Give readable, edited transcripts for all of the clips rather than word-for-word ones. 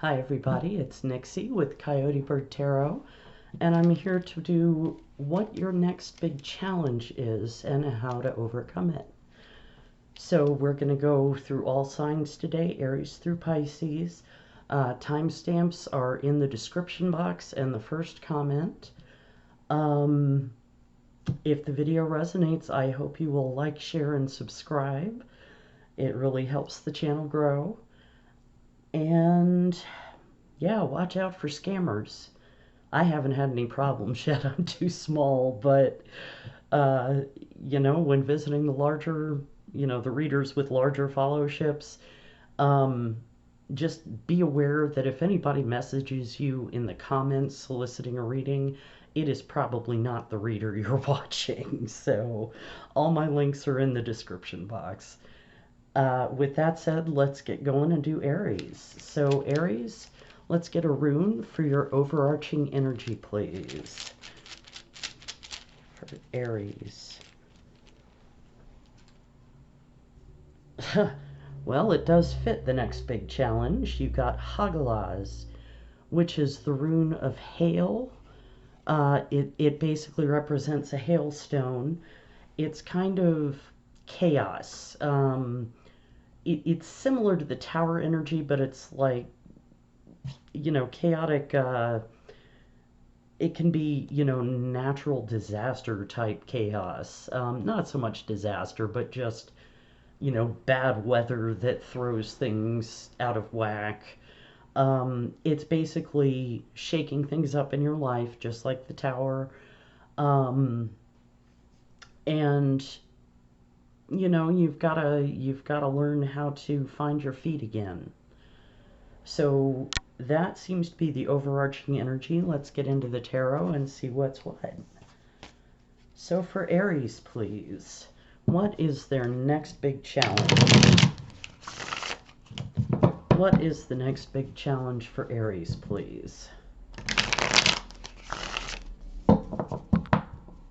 Hi everybody, it's Nixie with Coyote Bird Tarot, and I'm here to do what your next big challenge is and how to overcome it. So we're going to go through all signs today, Aries through Pisces. Timestamps are in the description box and the first comment. If the video resonates, I hope you will like, share, and subscribe. It really helps the channel grow. And yeah, watch out for scammers. I haven't had any problems yet. I'm too small, but when visiting the larger, the readers with larger followships, um, just be aware that if anybody messages you in the comments soliciting a reading, it is probably not the reader you're watching. So all my links are in the description box. With that said, let's get going and do Aries. So Aries, let's get a rune for your overarching energy, please. For Aries. Well, it does fit the next big challenge. You've got Hagalaz, which is the rune of hail. It basically represents a hailstone. It's kind of chaos. It's similar to the tower energy, but it's like, chaotic. It can be, natural disaster type chaos. Not so much disaster, but just, bad weather that throws things out of whack. It's basically shaking things up in your life, just like the tower. Um, and you've gotta learn how to find your feet again. So that seems to be the overarching energy. Let's get into the tarot and see what's what. So for Aries, please, what is their next big challenge? What is the next big challenge for Aries, please?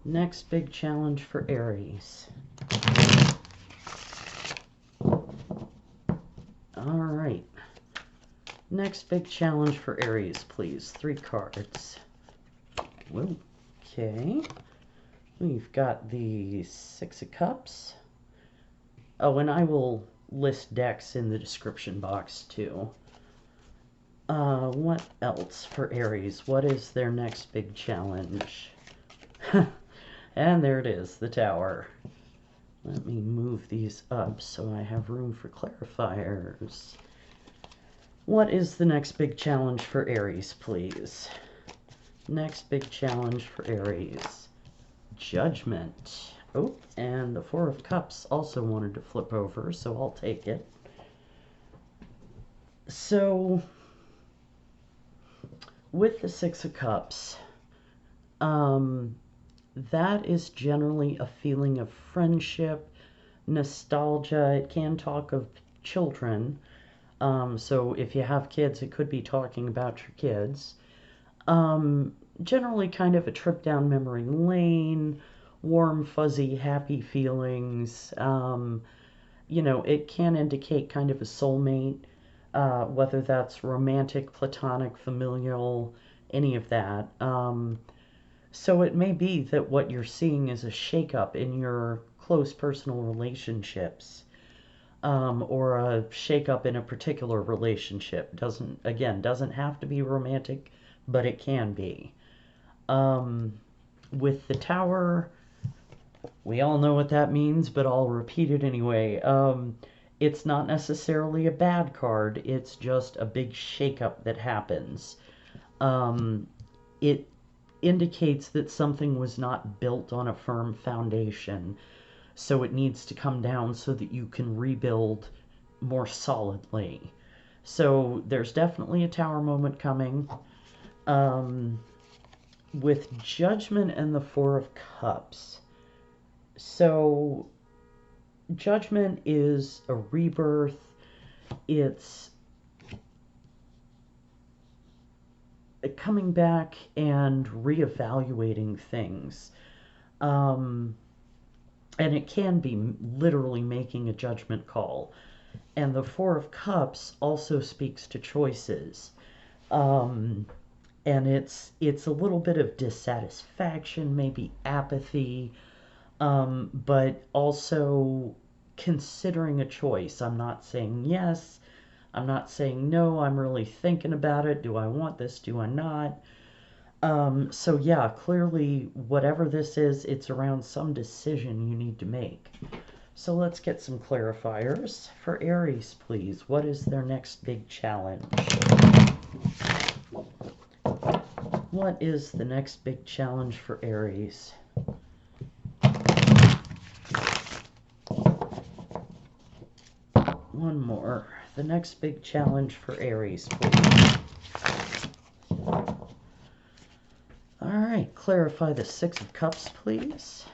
Next big challenge for Aries. All right. Next big challenge for Aries, please. 3 cards. Okay. We've got the 6 of Cups. Oh, and I will list decks in the description box too. What else for Aries? What is their next big challenge? And there it is, the Tower. Let me move these up so I have room for clarifiers. What is the next big challenge for Aries, please? Next big challenge for Aries. Judgment. Oh, and the 4 of Cups also wanted to flip over, so I'll take it. So, with the 6 of Cups, that is generally a feeling of friendship, nostalgia. It can talk of children. So if you have kids, it could be talking about your kids. Generally kind of a trip down memory lane, warm, fuzzy, happy feelings. It can indicate kind of a soulmate, whether that's romantic, platonic, familial, any of that. So it may be that what you're seeing is a shakeup in your close personal relationships, or a shakeup in a particular relationship. Doesn't have to be romantic, but it can be. With the Tower, we all know what that means, but I'll repeat it anyway. It's not necessarily a bad card, it's just a big shakeup that happens. It indicates that something was not built on a firm foundation, so it needs to come down so that you can rebuild more solidly. So there's definitely a Tower moment coming. With Judgment and the 4 of Cups. So Judgment is a rebirth. It's coming back and reevaluating things. And it can be literally making a judgment call. And the Four of Cups also speaks to choices. Um, and it's a little bit of dissatisfaction, maybe apathy, but also considering a choice. I'm not saying yes, I'm not saying no, I'm really thinking about it. Do I want this? Do I not? So yeah, clearly, whatever this is, it's around some decision you need to make. So let's get some clarifiers. For Aries, please, what is their next big challenge? What is the next big challenge for Aries? One more. The next big challenge for Aries, please. Alright, clarify the Six of Cups, please.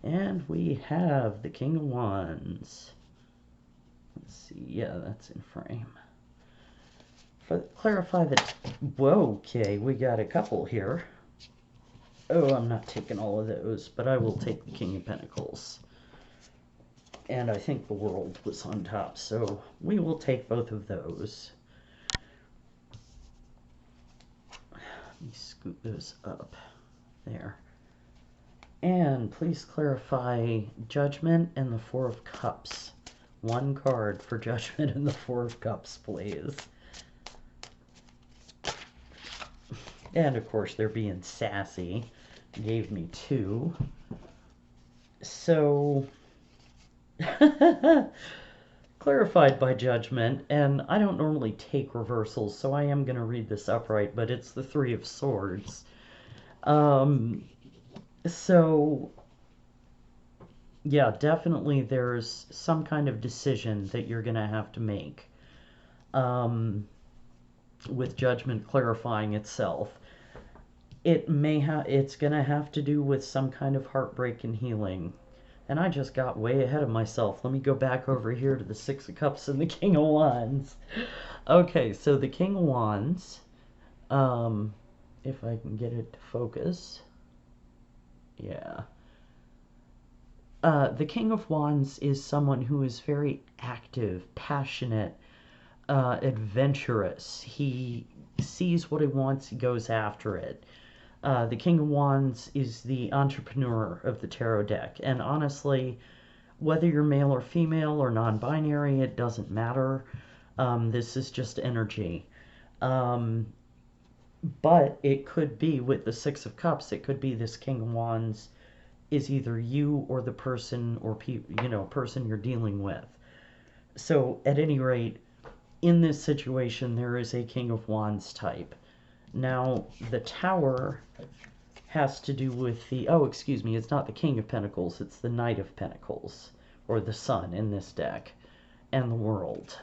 And we have the King of Wands. Let's see, yeah, that's in frame. Clarify the... Whoa, okay, we got a couple here. Oh, I'm not taking all of those, but I will take the King of Pentacles. And I think the World was on top, so we will take both of those. Let me scoot those up. There. And please clarify Judgment and the Four of Cups. One card for Judgment and the Four of Cups, please. And of course, they're being sassy. Gave me two. So, clarified by Judgment, and I don't normally take reversals, so I am going to read this upright, but it's the Three of Swords. So, yeah, definitely there's some kind of decision that you're going to have to make. With Judgment clarifying itself. It's going to have to do with some kind of heartbreak and healing. And I just got way ahead of myself. Let me go back over here to the Six of Cups and the King of Wands. Okay, so the King of Wands, if I can get it to focus. Yeah. The King of Wands is someone who is very active, passionate, adventurous. He sees what he wants, he goes after it. The King of Wands is the entrepreneur of the tarot deck. And honestly, whether you're male or female or non-binary, it doesn't matter. This is just energy. But it could be, with the Six of Cups, it could be this King of Wands is either you or the person or person you're dealing with. So at any rate, in this situation, there is a King of Wands type. Now, the Tower has to do with the... Oh, excuse me, it's not the King of Pentacles, it's the Knight of Pentacles, or the Sun in this deck, and the World.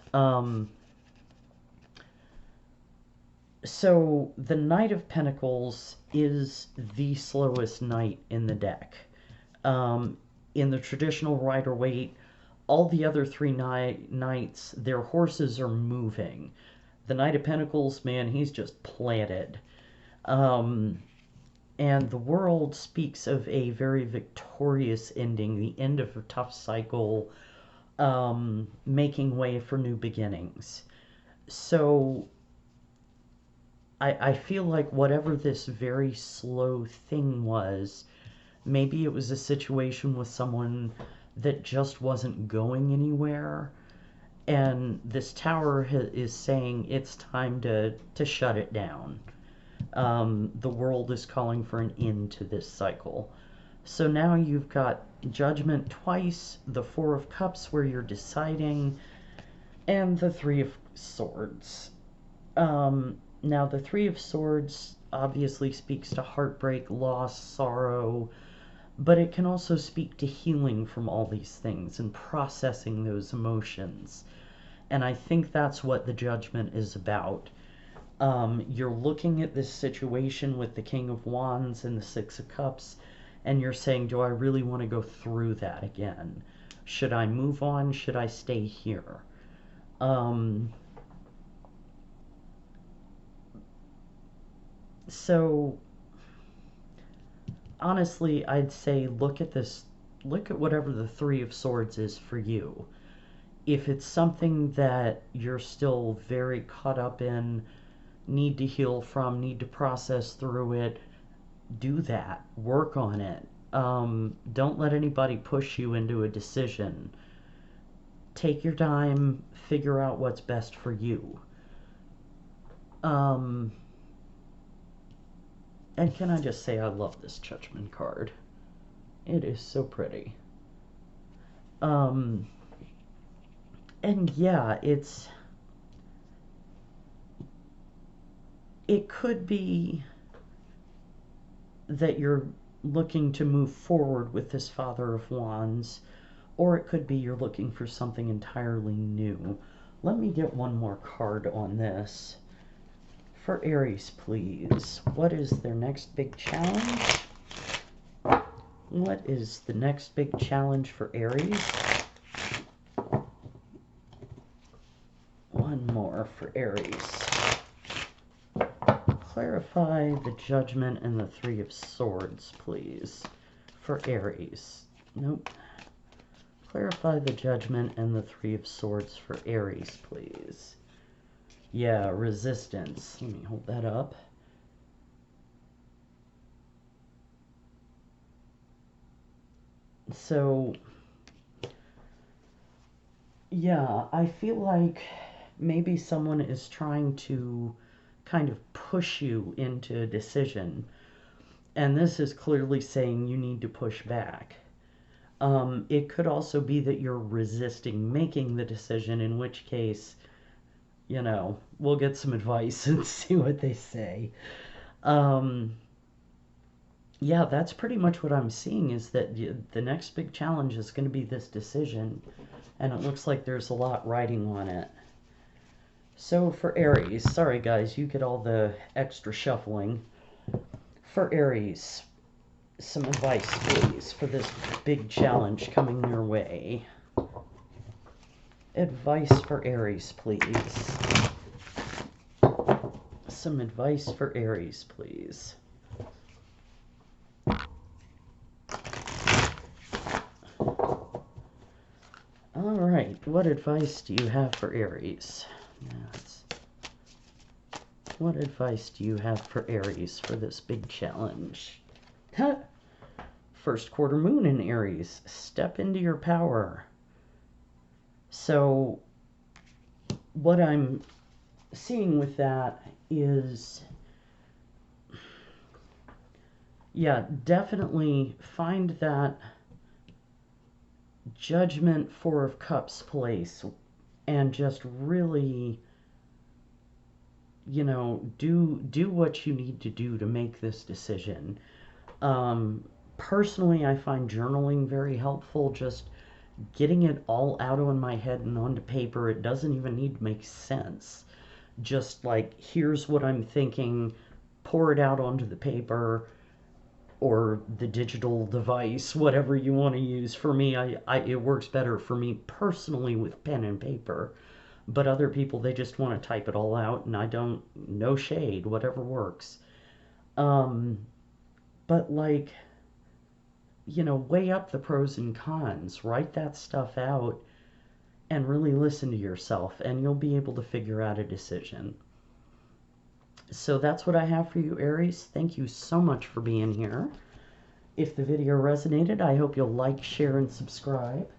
So, the Knight of Pentacles is the slowest knight in the deck. In the traditional Rider-Waite, all the other three knights, their horses are moving. The Knight of Pentacles, man, he's just planted. And the World speaks of a very victorious ending, the end of a tough cycle, making way for new beginnings. So I feel like whatever this very slow thing was, maybe it was a situation with someone that just wasn't going anywhere. And this Tower is saying it's time to shut it down. The World is calling for an end to this cycle. So now you've got Judgment twice, the Four of Cups where you're deciding, and the Three of Swords. Now the Three of Swords obviously speaks to heartbreak, loss, sorrow, but it can also speak to healing from all these things and processing those emotions. And I think that's what the Judgment is about. You're looking at this situation with the King of Wands and the Six of Cups, and you're saying, do I really want to go through that again? Should I move on? Should I stay here? So, honestly, I'd say look at whatever the Three of Swords is for you. If it's something that you're still very caught up in, need to heal from, need to process through it, do that. Work on it. Don't let anybody push you into a decision. Take your time, figure out what's best for you. And can I just say, I love this Judgment card. It is so pretty. And yeah, it could be that you're looking to move forward with this Father of Wands, or it could be you're looking for something entirely new. Let me get one more card on this. For Aries, please. What is their next big challenge? What is the next big challenge for Aries? One more for Aries. Clarify the Judgment and the Three of Swords, please. For Aries. Nope. Clarify the Judgment and the Three of Swords for Aries, please. Yeah, resistance. Let me hold that up. So, yeah, I feel like maybe someone is trying to kind of push you into a decision. And this is clearly saying you need to push back. It could also be that you're resisting making the decision, in which case, you know, we'll get some advice and see what they say. Yeah, that's pretty much what I'm seeing, is that the next big challenge is going to be this decision, and it looks like there's a lot riding on it. So for Aries, sorry guys, you get all the extra shuffling. For Aries, some advice, please, for this big challenge coming your way. Advice for Aries, please. Some advice for Aries, please. All right, what advice do you have for Aries? What advice do you have for Aries for this big challenge? First quarter moon in Aries. Step into your power. So, what I'm seeing with that is, yeah, definitely find that Judgment, Four of Cups place, and just really, you know, do what you need to do to make this decision. Personally, I find journaling very helpful, just getting it all out on my head and onto paper. It doesn't even need to make sense. Just like, here's what I'm thinking, pour it out onto the paper or the digital device, whatever you want to use. For me, it works better for me personally with pen and paper. But other people, they just want to type it all out, and I don't, no shade, whatever works. But like, you know, weigh up the pros and cons, write that stuff out, and really listen to yourself, and you'll be able to figure out a decision. So that's what I have for you, Aries. Thank you so much for being here. If the video resonated, I hope you'll like, share, and subscribe.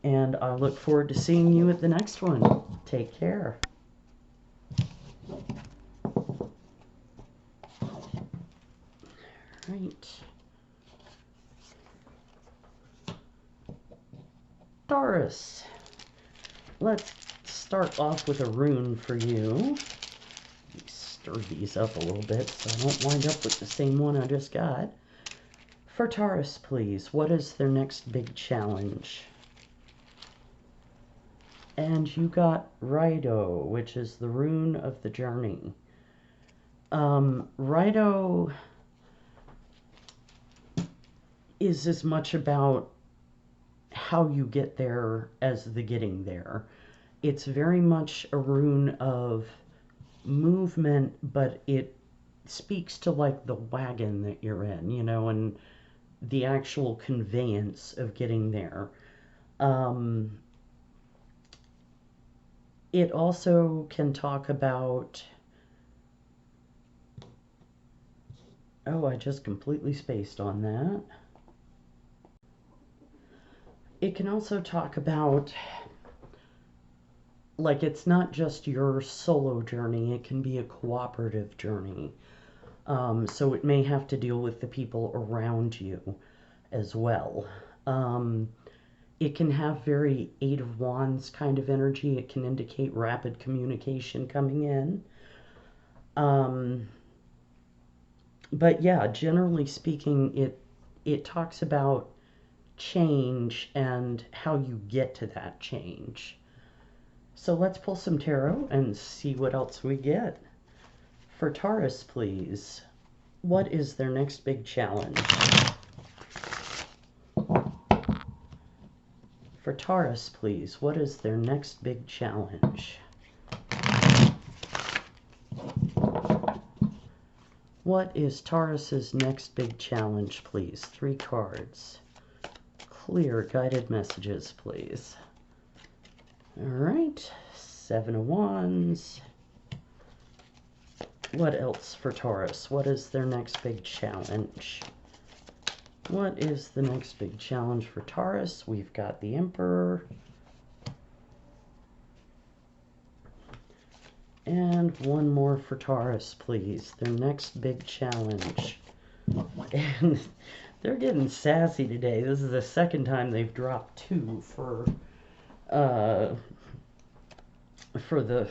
And I look forward to seeing you at the next one. Take care. Right. Taurus. Let's start off with a rune for you. Let me stir these up a little bit so I don't wind up with the same one I just got. For Taurus, please, what is their next big challenge? And you got Rido, which is the rune of the journey. Rido is as much about how you get there as the getting there. It's very much a rune of movement, but it speaks to like the wagon that you're in, you know, and the actual conveyance of getting there. It also can talk about, oh, I just completely spaced on that. It can also talk about, like, it's not just your solo journey, it can be a cooperative journey. So it may have to deal with the people around you as well. It can have very Eight of Wands kind of energy. It can indicate rapid communication coming in. But yeah, generally speaking, it talks about change and how you get to that change. So let's pull some tarot and see what else we get. For Taurus, please, what is their next big challenge? For Taurus, please, what is their next big challenge? What is Taurus's next big challenge, please? 3 cards. Clear guided messages, please. All right, 7 of Wands. What else for Taurus? What is their next big challenge? What is the next big challenge for Taurus? We've got the Emperor. And one more for Taurus, please. Their next big challenge. And they're getting sassy today. This is the second time they've dropped 2 for the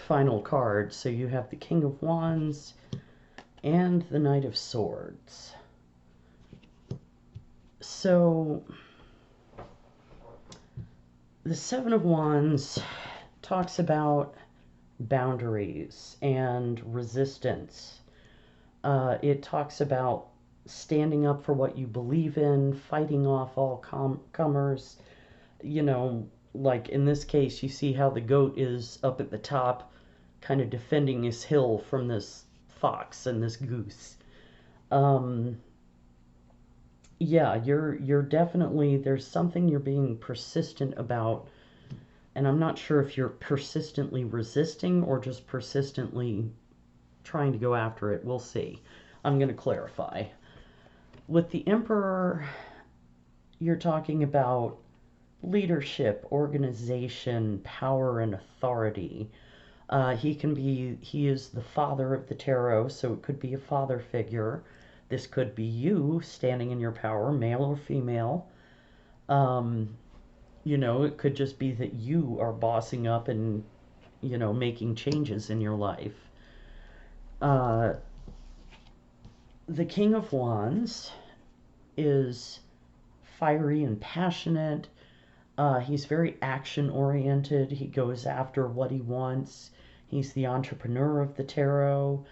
final card. So you have the King of Wands and the Knight of Swords. So the 7 of Wands talks about boundaries and resistance. It talks about standing up for what you believe in, fighting off all comers. You know, like in this case, you see how the goat is up at the top, kind of defending his hill from this fox and this goose. Yeah, you're definitely, there's something you're being persistent about, and I'm not sure if you're persistently resisting or just persistently trying to go after it. We'll see. I'm going to clarify. With the Emperor, you're talking about leadership, organization, power, and authority. He is the father of the tarot, so it could be a father figure. This could be you standing in your power, male or female. You know, it could just be that you are bossing up and, you know, making changes in your life. The King of Wands is fiery and passionate. He's very action-oriented. He goes after what he wants. He's the entrepreneur of the tarot.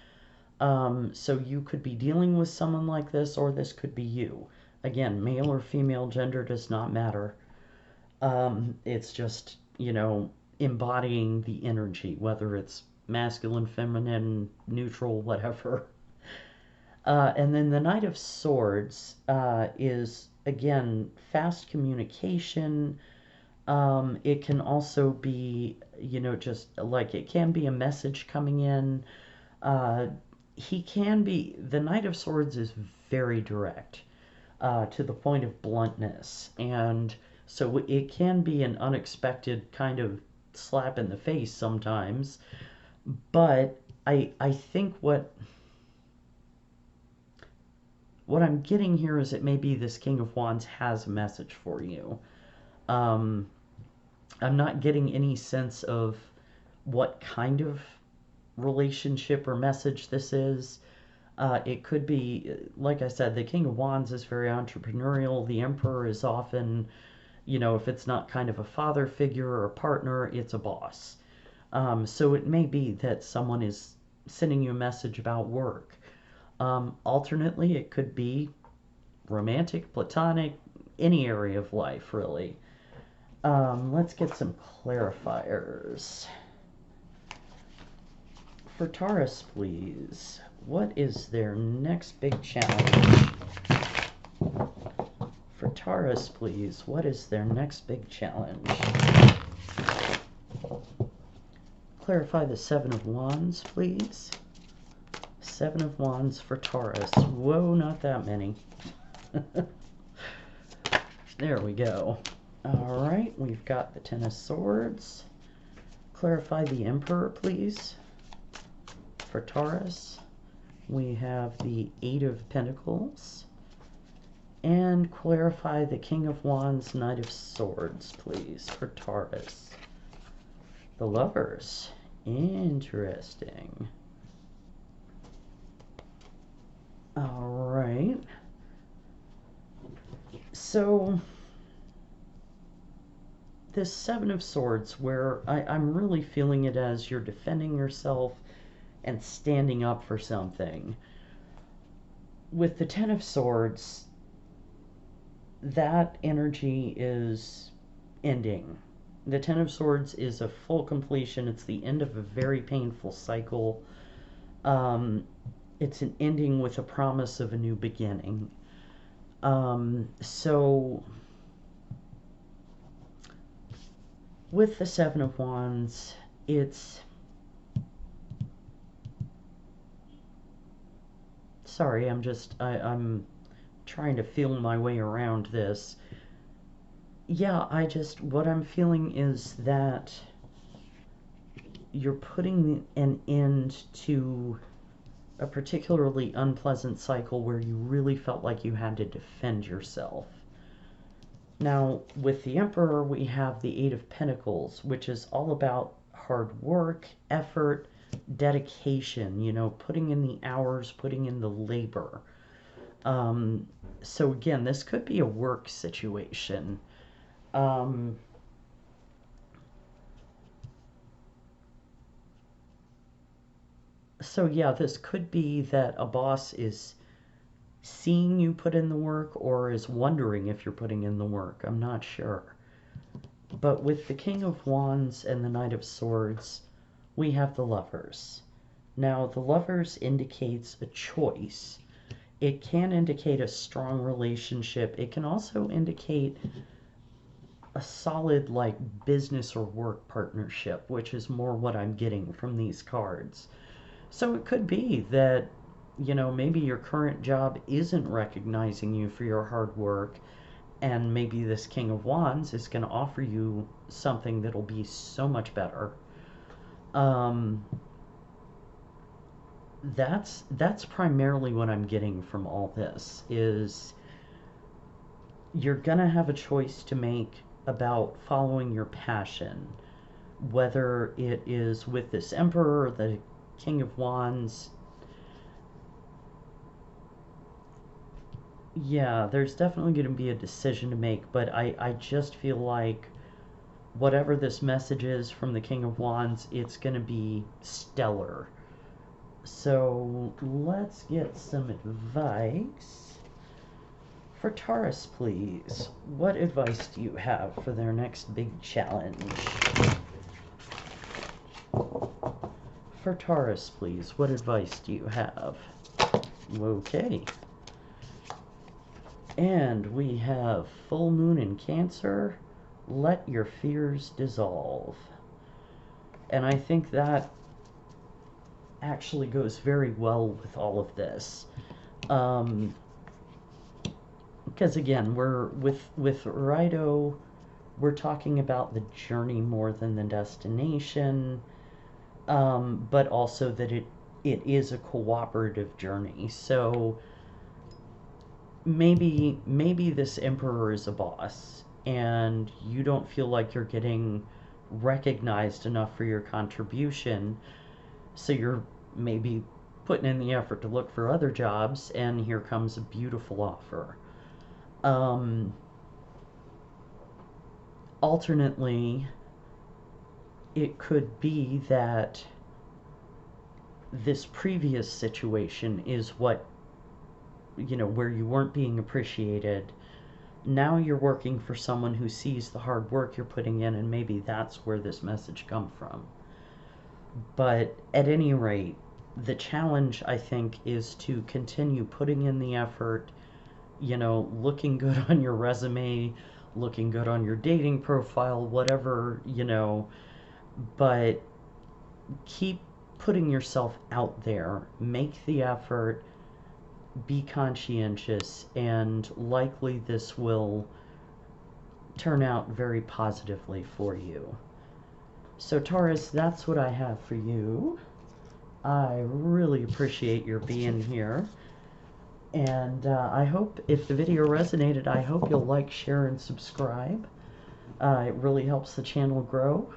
So you could be dealing with someone like this, or this could be you. Again, male or female, gender does not matter. It's just, you know, embodying the energy, whether it's masculine, feminine, neutral, whatever. And then the Knight of Swords is, again, fast communication. It can also be, you know, just like it can be a message coming in. The Knight of Swords is very direct, to the point of bluntness. And so it can be an unexpected kind of slap in the face sometimes. But I think what I'm getting here is that maybe this King of Wands has a message for you. I'm not getting any sense of what kind of relationship or message this is. It could be, like I said, the King of Wands is very entrepreneurial. The Emperor is often, you know, if it's not kind of a father figure or a partner, it's a boss. So it may be that someone is sending you a message about work. Alternately, it could be romantic, platonic, any area of life, really. Let's get some clarifiers. For Taurus, please, what is their next big challenge? For Taurus, please, what is their next big challenge? Clarify the Seven of Wands, please. Seven of Wands for Taurus. Whoa, not that many. There we go. All right, we've got the Ten of Swords. Clarify the Emperor, please, for Taurus. We have the Eight of Pentacles. And clarify the King of Wands, Knight of Swords, please, for Taurus. The Lovers. Interesting. All right. So, this Seven of Swords, where I'm really feeling it as you're defending yourself and standing up for something. With the Ten of Swords, that energy is ending. The Ten of Swords is a full completion. It's the end of a very painful cycle. It's an ending with a promise of a new beginning. So, with the Seven of Wands, it's... Sorry, I'm trying to feel my way around this. Yeah, what I'm feeling is that you're putting an end to a particularly unpleasant cycle where you really felt like you had to defend yourself. Now, with the Emperor, we have the Eight of Pentacles, which is all about hard work, effort, dedication, you know, putting in the hours, putting in the labor. So again, this could be a work situation. So yeah, this could be that a boss is seeing you put in the work or is wondering if you're putting in the work. I'm not sure. But with the King of Wands and the Knight of Swords, we have the Lovers. Now, the Lovers indicates a choice. It can indicate a strong relationship. It can also indicate a solid, like, business or work partnership, which is more what I'm getting from these cards. So it could be that, you know, maybe your current job isn't recognizing you for your hard work, and maybe this King of Wands is going to offer you something that'll be so much better. That's primarily what I'm getting from all this, is you're going to have a choice to make about following your passion, whether it is with this Emperor or the King of Wands. Yeah, there's definitely going to be a decision to make, but I just feel like whatever this message is from the King of Wands, it's going to be stellar. So let's get some advice for Taurus, please. What advice do you have for their next big challenge? For Taurus, please, what advice do you have? Okay. And we have full moon in Cancer. Let your fears dissolve. And I think that actually goes very well with all of this. Because again, we're with Rido, we're talking about the journey more than the destination. But also that it is a cooperative journey. So maybe this Emperor is a boss, and you don't feel like you're getting recognized enough for your contribution, so you're maybe putting in the effort to look for other jobs, and here comes a beautiful offer. Alternately, it could be that this previous situation is what, you know, where you weren't being appreciated. Now you're working for someone who sees the hard work you're putting in, and maybe that's where this message comes from. But at any rate, the challenge, I think, is to continue putting in the effort, you know, looking good on your resume, looking good on your dating profile, whatever, you know, but keep putting yourself out there, make the effort, be conscientious, and likely this will turn out very positively for you. So Taurus, that's what I have for you. I really appreciate your being here. And I hope, if the video resonated, I hope you'll like, share, and subscribe. It really helps the channel grow.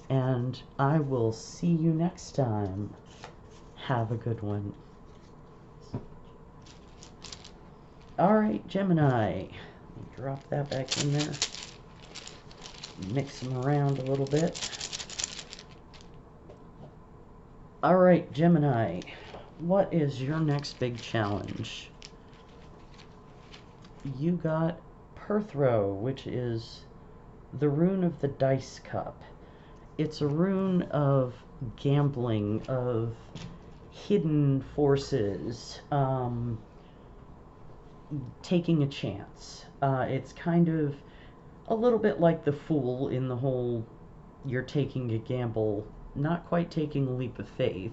And I will see you next time. Have a good one. Alright, Gemini. Drop that back in there. Mix them around a little bit. Alright, Gemini. What is your next big challenge? You got Perthro, which is the rune of the dice cup. It's a rune of gambling, of hidden forces, taking a chance. It's kind of a little bit like the Fool in the whole you're taking a gamble, not quite taking a leap of faith,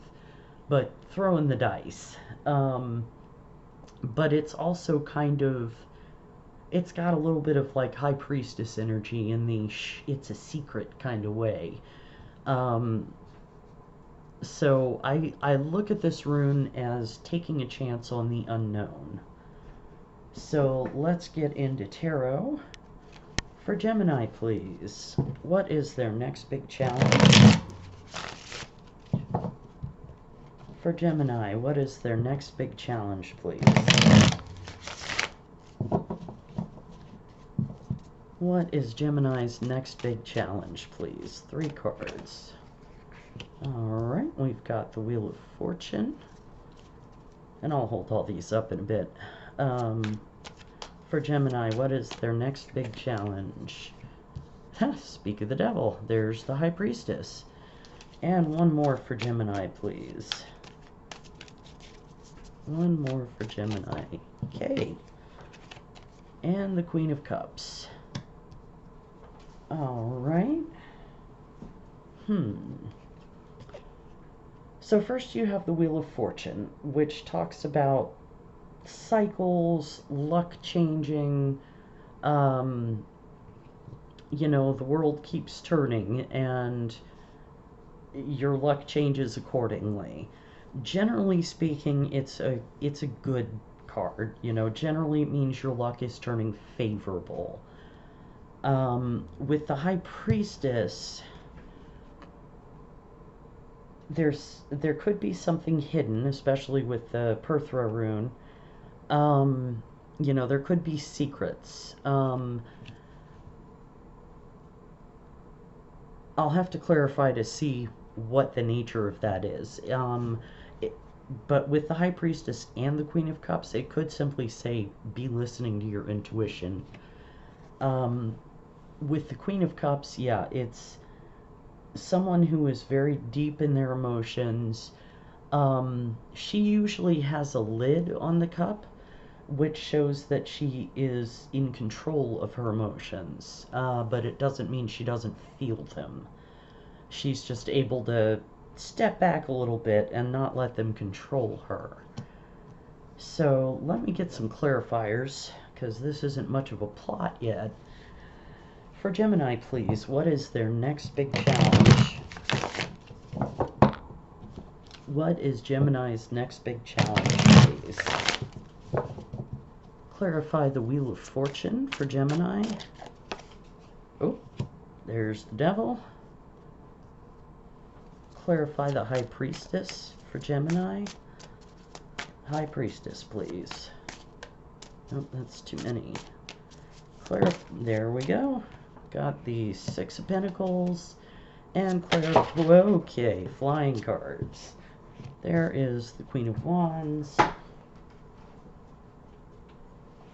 but throwing the dice. But it's also kind of, it's got a little bit of like High Priestess energy in the it's a secret kind of way. So I look at this rune as taking a chance on the unknown. So let's get into tarot. For Gemini, please. What is their next big challenge? For Gemini, what is their next big challenge, please? What is Gemini's next big challenge, please? 3 cards. Alright, we've got the Wheel of Fortune. And I'll hold all these up in a bit. For Gemini, what is their next big challenge? Speak of the devil. There's the High Priestess. And one more for Gemini, please. One more for Gemini. Okay. And the Queen of Cups. Alright. So first you have the Wheel of Fortune, which talks about cycles, luck changing, you know, the world keeps turning and your luck changes accordingly. Generally speaking, it's a good card. You know, generally it means your luck is turning favorable. With the High Priestess, there could be something hidden, especially with the Perthro rune. You know, there could be secrets. I'll have to clarify to see what the nature of that is. But with the High Priestess and the Queen of Cups, it could simply say, be listening to your intuition. With the Queen of Cups, yeah, it's someone who is very deep in their emotions. She usually has a lid on the cup, which shows that she is in control of her emotions, but it doesn't mean she doesn't feel them. She's just able to step back a little bit and not let them control her. So let me get some clarifiers, because this isn't much of a plot yet. For Gemini, please, what is their next big challenge? What is Gemini's next big challenge, please? Clarify the Wheel of Fortune for Gemini. Oh, there's the Devil. Clarify the High Priestess for Gemini. High Priestess, please. Oh, that's too many. There we go. Got the 6 of Pentacles and okay, flying cards. There is the Queen of Wands.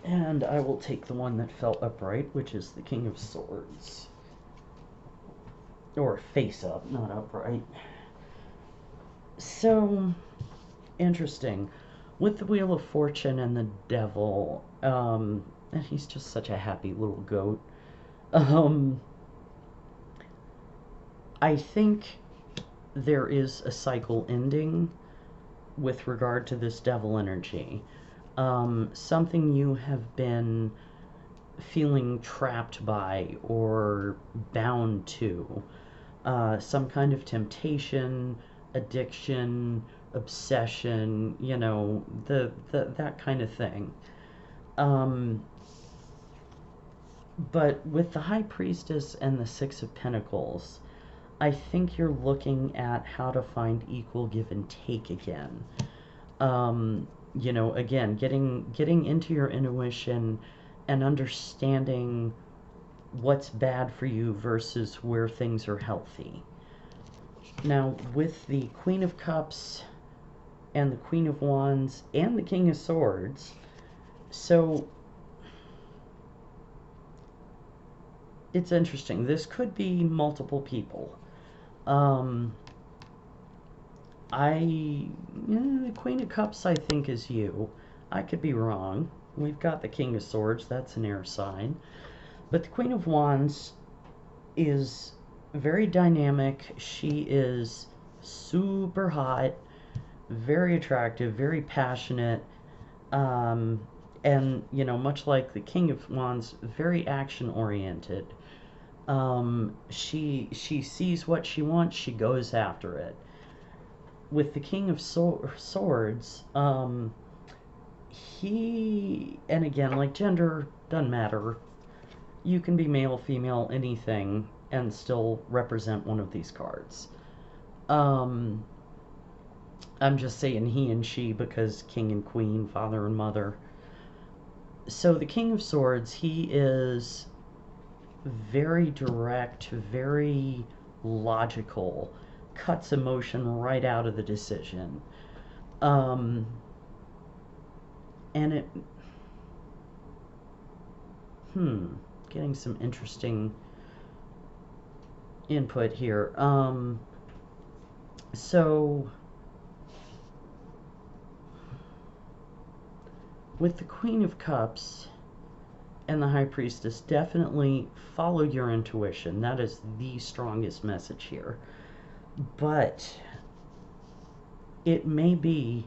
And I will take the one that fell upright, which is the King of Swords. Or face up, not upright. So, interesting. With the Wheel of Fortune and the Devil, and he's just such a happy little goat. I think there is a cycle ending with regard to this devil energy. Something you have been feeling trapped by or bound to. Some kind of temptation, addiction, obsession, you know, that kind of thing. But with the High Priestess and the Six of Pentacles, I think you're looking at how to find equal give and take again. You know, again, getting into your intuition and understanding what's bad for you versus where things are healthy. Now, with the Queen of Cups and the Queen of Wands and the King of Swords, so it's interesting. This could be multiple people. The Queen of Cups, I think, is you. I could be wrong. We've got the King of Swords. That's an air sign. But the Queen of Wands is very dynamic. She is super hot, very attractive, very passionate. And, you know, much like the King of Wands, very action-oriented. She sees what she wants, she goes after it. With the King of Swords, he, and again, like gender doesn't matter. You can be male, female, anything, and still represent one of these cards. I'm just saying he and she because king and queen, father and mother. So the King of Swords, he is very direct, very logical, cuts emotion right out of the decision. And it, getting some interesting input here. So with the Queen of Cups and the High Priestess, definitely follow your intuition. That is the strongest message here. But it may be,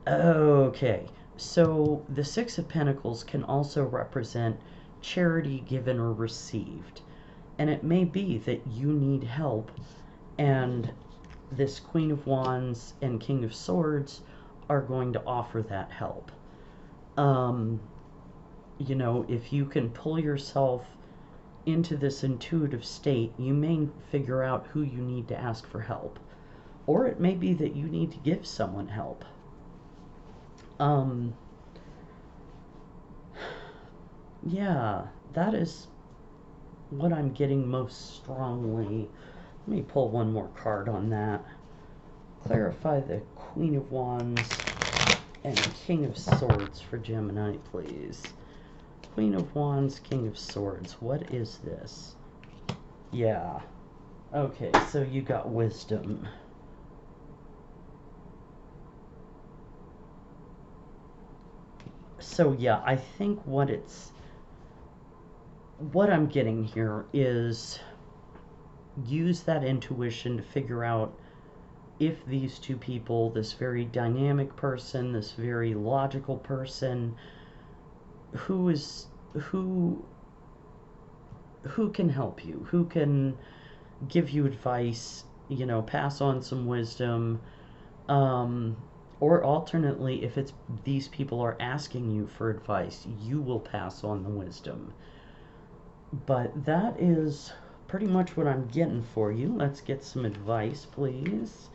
okay, so the Six of Pentacles can also represent charity given or received. And it may be that you need help, and this Queen of Wands and King of Swords are going to offer that help. You know, if you can pull yourself into this intuitive state, you may figure out who you need to ask for help. Or it may be that you need to give someone help. Yeah, that is what I'm getting most strongly. Let me pull one more card on that. Clarify the Queen of Wands and King of Swords for Gemini, please. Queen of Wands, King of Swords. What is this? Yeah. Okay, so you got wisdom. So yeah, I think what I'm getting here is use that intuition to figure out if these two people, this very dynamic person, this very logical person, who can help you, who can give you advice, you know, pass on some wisdom, or alternately, if it's these people are asking you for advice, you will pass on the wisdom. But that is pretty much what I'm getting for you. Let's get some advice, please.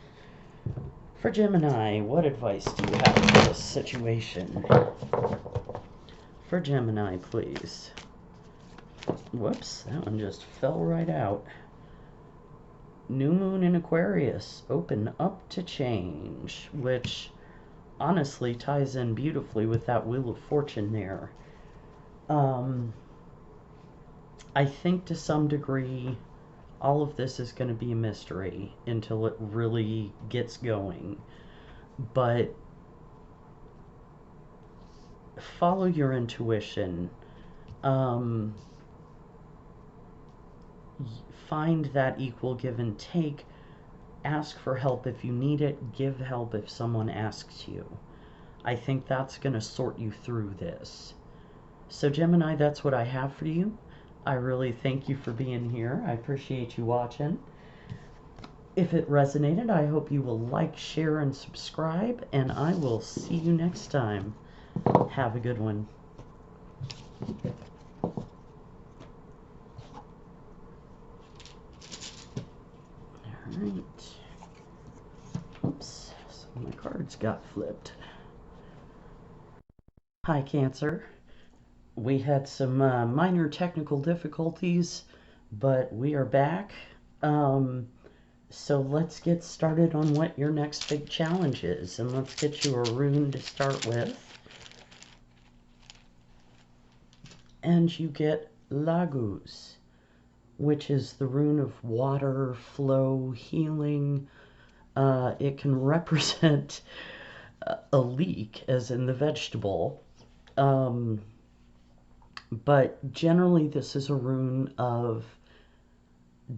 For Gemini, what advice do you have for this situation? For Gemini, please. Whoops, that one just fell right out. New moon in Aquarius, open up to change, which honestly ties in beautifully with that Wheel of Fortune there. I think to some degree all of this is going to be a mystery until it really gets going. But follow your intuition. Find that equal give and take. ask for help if you need it, give help if someone asks you. I think that's going to sort you through this. So Gemini, that's what I have for you. I really thank you for being here. I appreciate you watching. If it resonated, I hope you will like, share, and subscribe, and I will see you next time. Have a good one. Alright. Oops, some of my cards got flipped. Hi, Cancer. We had some minor technical difficulties, but we are back. So let's get started on what your next big challenge is, and let's get you a rune to start with. And you get Lagus, which is the rune of water, flow, healing. It can represent a leek, as in the vegetable. But generally this is a rune of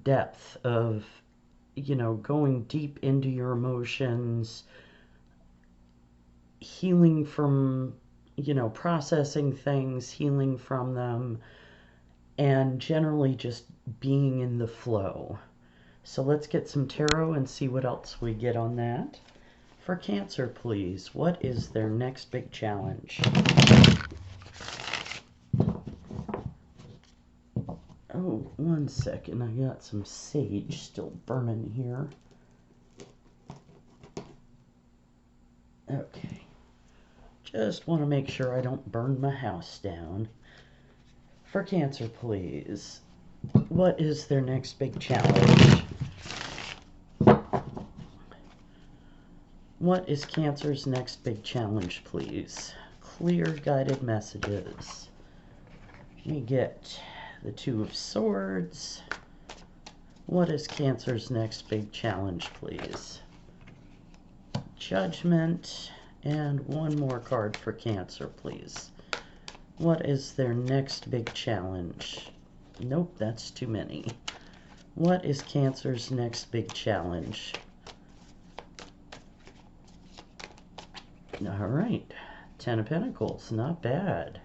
depth, of, you know, going deep into your emotions, healing from, you know, processing things, healing from them, and generally just being in the flow. So let's get some tarot and see what else we get on that. For Cancer, please, what is their next big challenge? Oh, 1 second. I got some sage still burning here. Okay. Just want to make sure I don't burn my house down. For Cancer, please, what is their next big challenge? What is Cancer's next big challenge, please? Clear guided messages. We get the Two of Swords. What is Cancer's next big challenge, please? Judgment. And one more card for Cancer, please. What is their next big challenge? Nope, that's too many. What is Cancer's next big challenge? All right, 10 of Pentacles, not bad.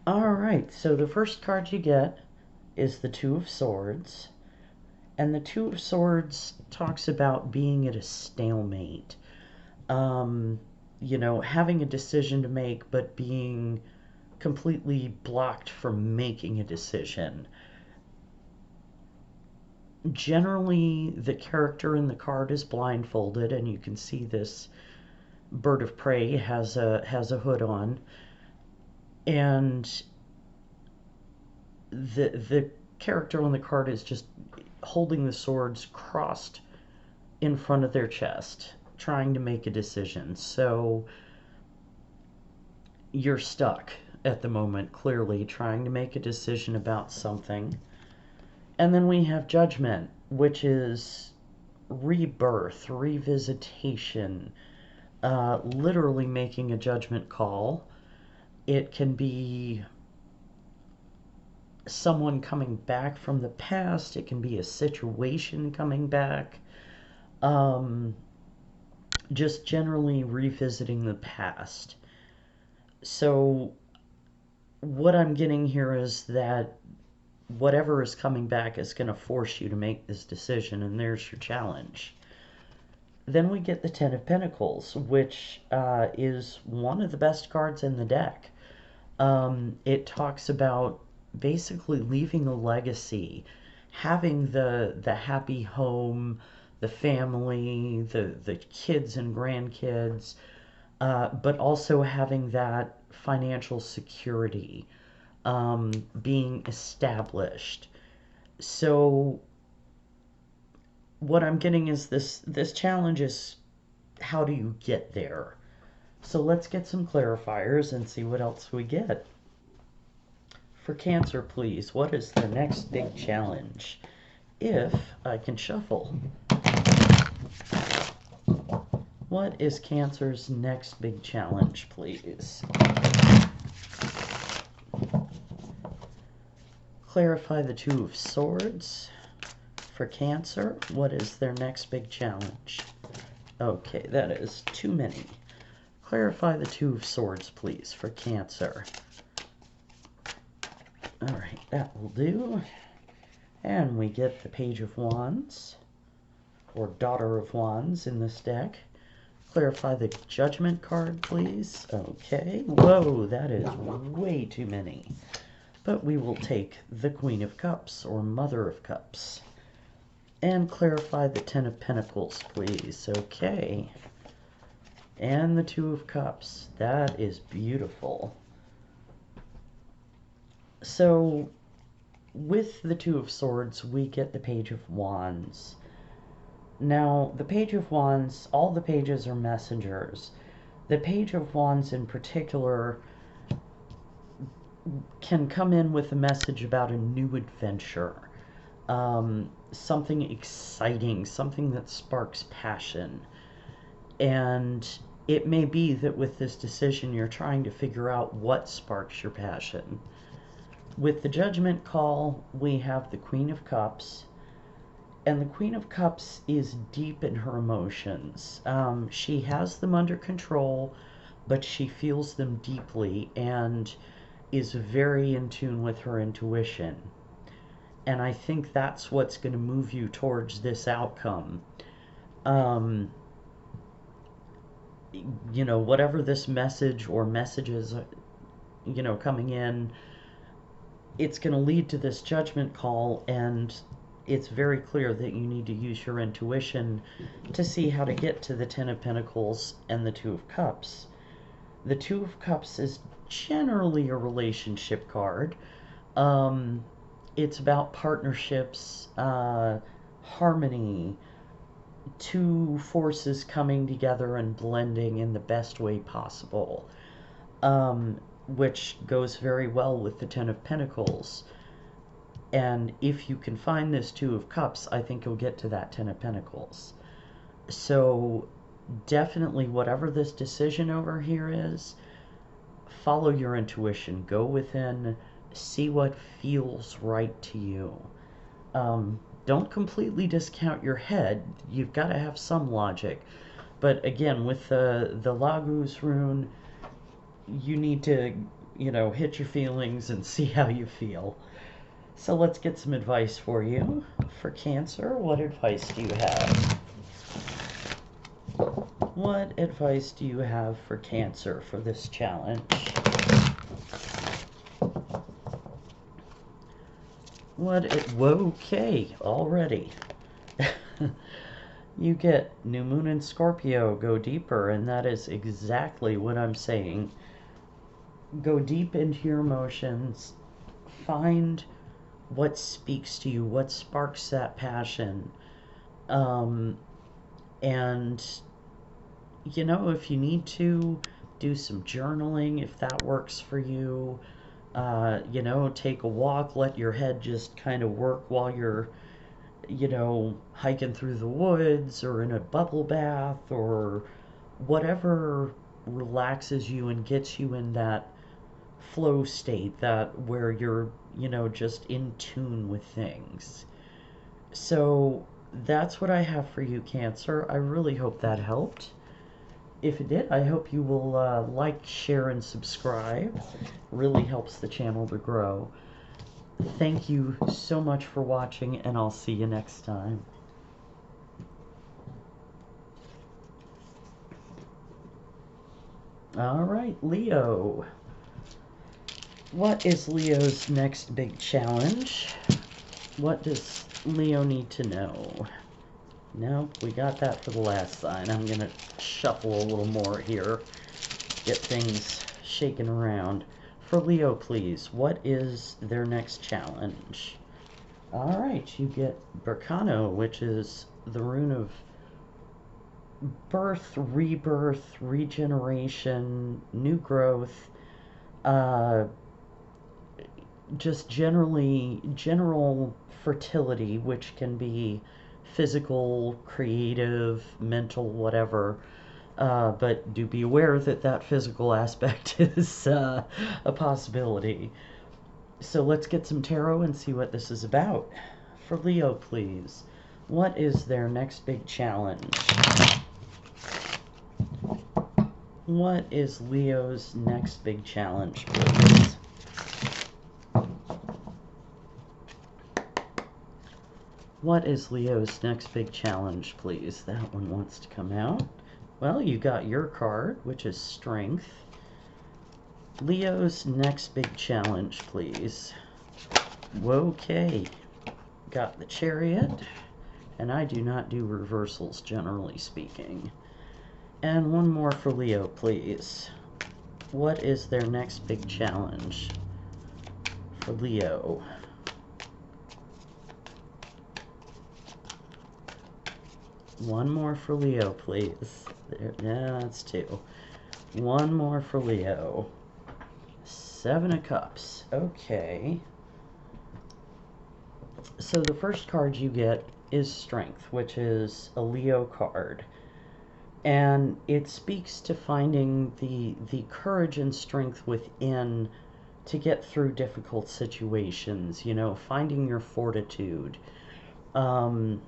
All right, so the first card you get is the Two of Swords. And the Two of Swords talks about being at a stalemate. You know, having a decision to make, but being completely blocked from making a decision. Generally, the character in the card is blindfolded, and you can see this bird of prey has a hood on. And the character on the card is just holding the swords crossed in front of their chest, trying to make a decision. So you're stuck at the moment, clearly trying to make a decision about something. And then we have Judgment, which is rebirth, revisitation, literally making a judgment call. It can be someone coming back from the past. It can be a situation coming back. Just generally revisiting the past. So what I'm getting here is that whatever is coming back is going to force you to make this decision, and there's your challenge. Then we get the Ten of Pentacles, which is one of the best cards in the deck. It talks about basically leaving a legacy, having the happy home, the family, the kids and grandkids, but also having that financial security, being established. So what I'm getting is this challenge is, how do you get there? So let's get some clarifiers and see what else we get. For Cancer, please, what is the next big challenge? If I can shuffle. What is Cancer's next big challenge, please? Clarify the Two of Swords. For Cancer, what is their next big challenge? Okay, that is too many. Clarify the Two of Swords, please, for Cancer. All right, that will do. And we get the Page of Wands, or Daughter of Wands in this deck. Clarify the Judgment card, please. Okay. Whoa, that is way too many. But we will take the Queen of Cups, or Mother of Cups. And clarify the Ten of Pentacles, please. Okay. And the Two of Cups. That is beautiful. So, with the Two of Swords, we get the Page of Wands. Now, the Page of Wands, all the pages are messengers. The Page of Wands in particular can come in with a message about a new adventure. Something exciting, something that sparks passion. And it may be that with this decision you're trying to figure out what sparks your passion. With the Judgment call, we have the Queen of Cups. And the Queen of Cups is deep in her emotions. She has them under control, but she feels them deeply and is very in tune with her intuition. And I think that's what's going to move you towards this outcome. You know, whatever this message or messages, you know, coming in, it's going to lead to this Judgment call, and it's very clear that you need to use your intuition to see how to get to the Ten of Pentacles and the Two of Cups. The Two of Cups is generally a relationship card. It's about partnerships, harmony, two forces coming together and blending in the best way possible, which goes very well with the Ten of Pentacles. And if you can find this Two of Cups, I think you'll get to that Ten of Pentacles. So definitely, whatever this decision over here is, follow your intuition. Go within, see what feels right to you. Don't completely discount your head. You've got to have some logic. But again, with the Laguz rune, you need to, you know, hit your feelings and see how you feel. So let's get some advice for you. For Cancer, what advice do you have? What advice do you have for Cancer for this challenge? Okay, already. You get New Moon in Scorpio, go deeper, and that is exactly what I'm saying. Go deep into your emotions. Find what speaks to you, what sparks that passion. And, you know, if you need to, do some journaling if that works for you. You know, take a walk, let your head just kind of work while you're, you know, hiking through the woods or in a bubble bath or whatever relaxes you and gets you in that flow state, that where you're, you know, just in tune with things. So that's what I have for you, Cancer. I really hope that helped. If it did, I hope you will like, share, and subscribe. Really helps the channel to grow. Thank you so much for watching, and I'll see you next time. All right, Leo. What is Leo's next big challenge? What does Leo need to know? Nope, we got that for the last sign. I'm going to shuffle a little more here, get things shaken around. For Leo, please, what is their next challenge? All right, you get Berkano, which is the rune of birth, rebirth, regeneration, new growth, just general fertility, which can be physical, creative, mental, whatever. But do be aware that that physical aspect is a possibility. So let's get some tarot and see what this is about. For Leo, please. What is their next big challenge? What is Leo's next big challenge, please? What is Leo's next big challenge, please? That one wants to come out. Well, you got your card, which is Strength. Leo's next big challenge, please. Okay. Got the Chariot. And I do not do reversals, generally speaking. And one more for Leo, please. What is their next big challenge for Leo? One more for Leo, please. There, yeah, that's two. One more for Leo. Seven of Cups. Okay. So the first card you get is Strength, which is a Leo card. And it speaks to finding the courage and strength within to get through difficult situations, you know, finding your fortitude. And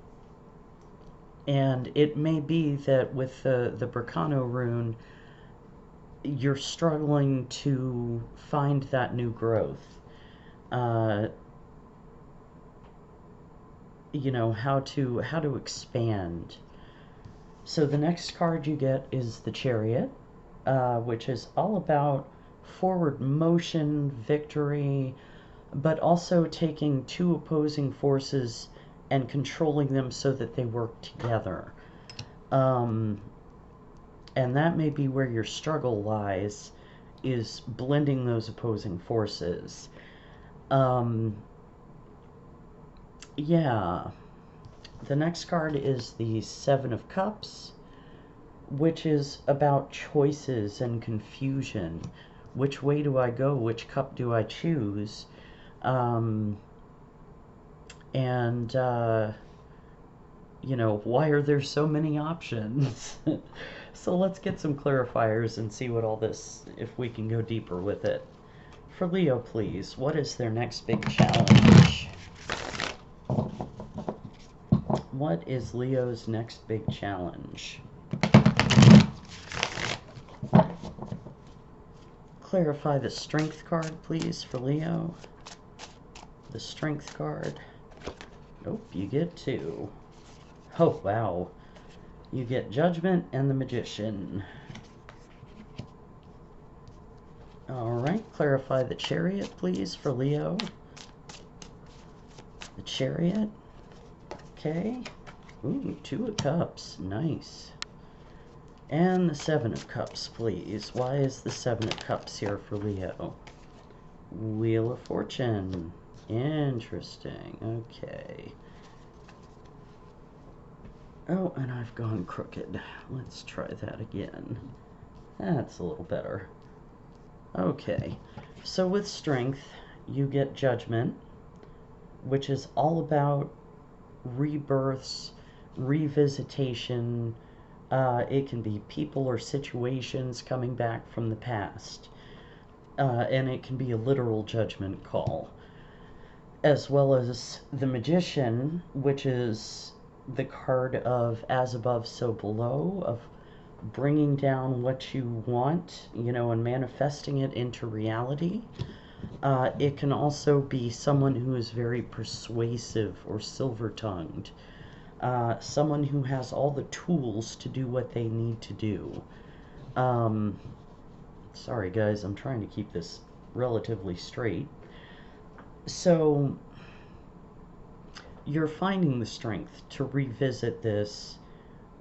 it may be that with the Bracano rune, you're struggling to find that new growth. You know, how to expand. So the next card you get is the Chariot, which is all about forward motion, victory, but also taking two opposing forces and controlling them so that they work together. And that may be where your struggle lies, is blending those opposing forces. Yeah. The next card is the Seven of Cups, which is about choices and confusion. Which way do I go? Which cup do I choose? You know, why are there so many options? So let's get some clarifiers and see what all this, if we can go deeper with it. For Leo, please, what is their next big challenge? What is Leo's next big challenge? Clarify the Strength card, please, for Leo. The Strength card. Nope, you get two. Oh, wow. You get Judgment and the Magician. Alright, clarify the Chariot, please, for Leo. The Chariot. Okay. Ooh, Two of Cups. Nice. And the Seven of Cups, please. Why is the Seven of Cups here for Leo? Wheel of Fortune. Interesting. Okay. Oh, and I've gone crooked. Let's try that again. That's a little better. Okay. So with Strength, you get Judgment, which is all about rebirths, revisitation. It can be people or situations coming back from the past. And it can be a literal judgment call. As well as the Magician, which is the card of as above, so below, of bringing down what you want, you know, and manifesting it into reality. It can also be someone who is very persuasive or silver-tongued. Someone who has all the tools to do what they need to do. Sorry guys, I'm trying to keep this relatively straight. So, you're finding the strength to revisit this,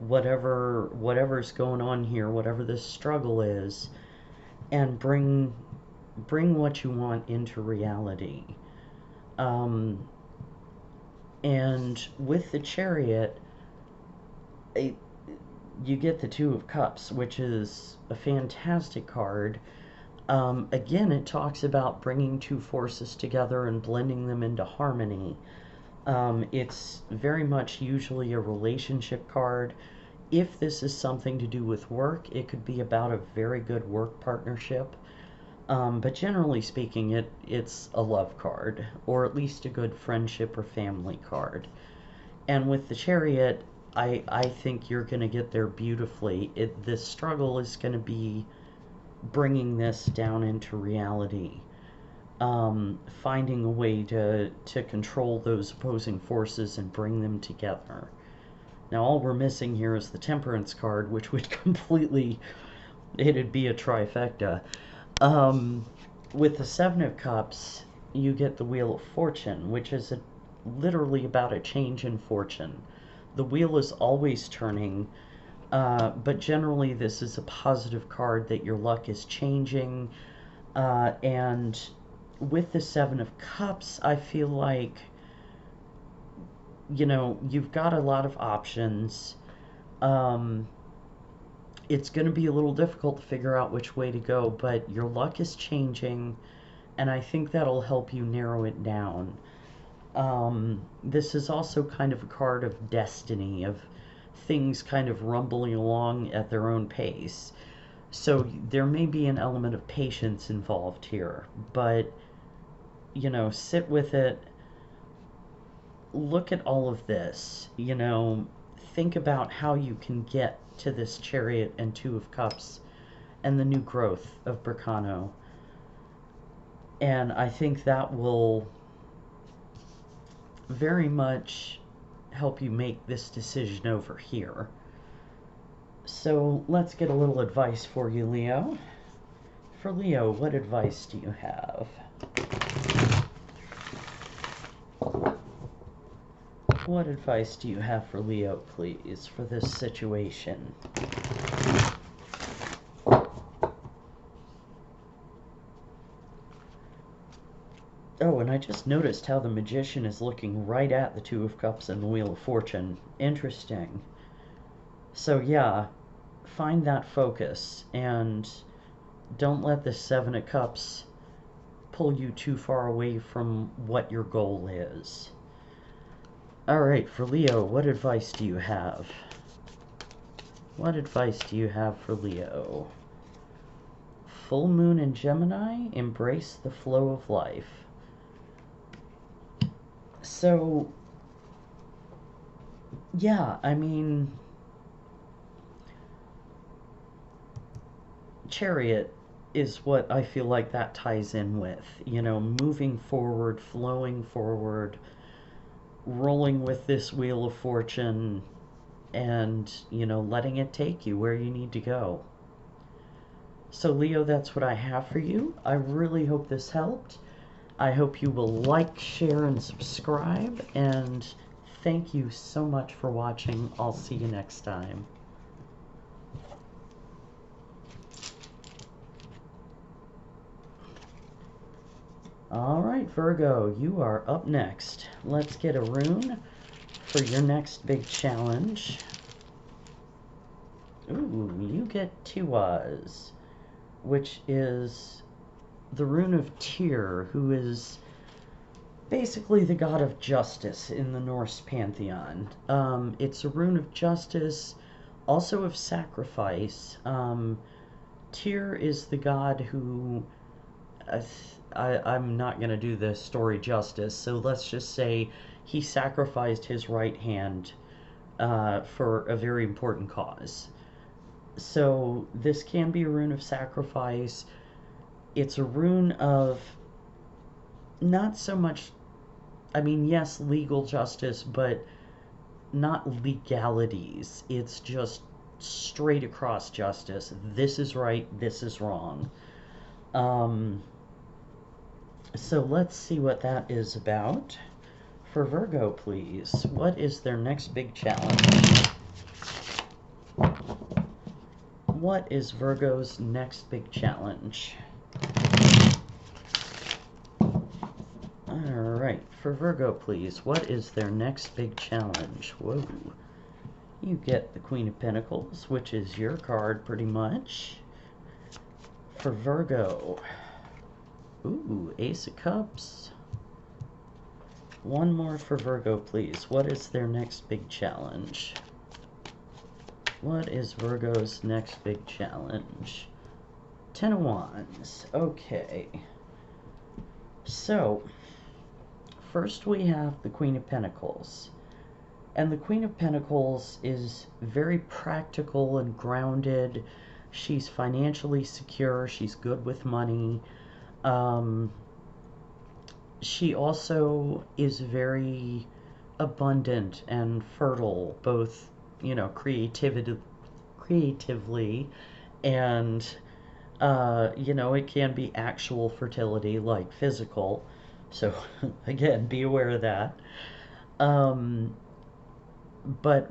whatever's going on here, whatever this struggle is, and bring what you want into reality. And with the Chariot, you get the Two of Cups, which is a fantastic card. Again, it talks about bringing two forces together and blending them into harmony. It's very much usually a relationship card. If this is something to do with work, it could be about a very good work partnership. But generally speaking, it's a love card, or at least a good friendship or family card. And with the Chariot, I think you're going to get there beautifully. The struggle is going to be bringing this down into reality. Finding a way to control those opposing forces and bring them together. Now, all we're missing here is the Temperance card, which would completely, it'd be a trifecta. With the Seven of Cups, you get the Wheel of Fortune, which is literally about a change in fortune. The wheel is always turning, but generally this is a positive card that your luck is changing. And with the Seven of Cups, I feel like, you know, you've got a lot of options. It's going to be a little difficult to figure out which way to go, but your luck is changing, and I think that'll help you narrow it down. This is also kind of a card of destiny, of things kind of rumbling along at their own pace. So there may be an element of patience involved here, but, you know, sit with it. Look at all of this, you know, think about how you can get to this Chariot and Two of Cups and the new growth of Berkano. And I think that will very much help you make this decision over here. So let's get a little advice for you, Leo. For Leo, what advice do you have? What advice do you have for Leo, please, for this situation? Oh, and I just noticed how the Magician is looking right at the Two of Cups and the Wheel of Fortune. Interesting. So yeah, find that focus, and don't let the Seven of Cups pull you too far away from what your goal is. Alright, for Leo, what advice do you have? What advice do you have for Leo? Full moon in Gemini, embrace the flow of life. So, yeah, I mean, Chariot is what I feel like that ties in with. You know, moving forward, flowing forward, rolling with this Wheel of Fortune, and, you know, letting it take you where you need to go. So, Leo, that's what I have for you. I really hope this helped. I hope you will like, share, and subscribe, and thank you so much for watching. I'll see you next time. Alright, Virgo, you are up next. Let's get a rune for your next big challenge. Ooh, you get Tiwaz, which is the rune of Tyr, who is basically the god of justice in the Norse pantheon. It's a rune of justice, also of sacrifice. Tyr is the god who... I'm not going to do the story justice, so let's just say he sacrificed his right hand for a very important cause. So this can be a rune of sacrifice. It's a rune of not so much, I mean, yes, legal justice, but not legalities. It's just straight across justice. This is right, this is wrong. So let's see what that is about. For Virgo, please, what is their next big challenge? What is Virgo's next big challenge? Alright, for Virgo, please, what is their next big challenge? Whoa. You get the Queen of Pentacles, which is your card, pretty much. For Virgo... Ooh, Ace of Cups. One more for Virgo, please. What is their next big challenge? What is Virgo's next big challenge? Ten of Wands. Okay. So, first we have the Queen of Pentacles. And the Queen of Pentacles is very practical and grounded. She's financially secure. She's good with money. Um, she also is very abundant and fertile, both, creatively and, it can be actual fertility, like physical. So, again, be aware of that. Um, but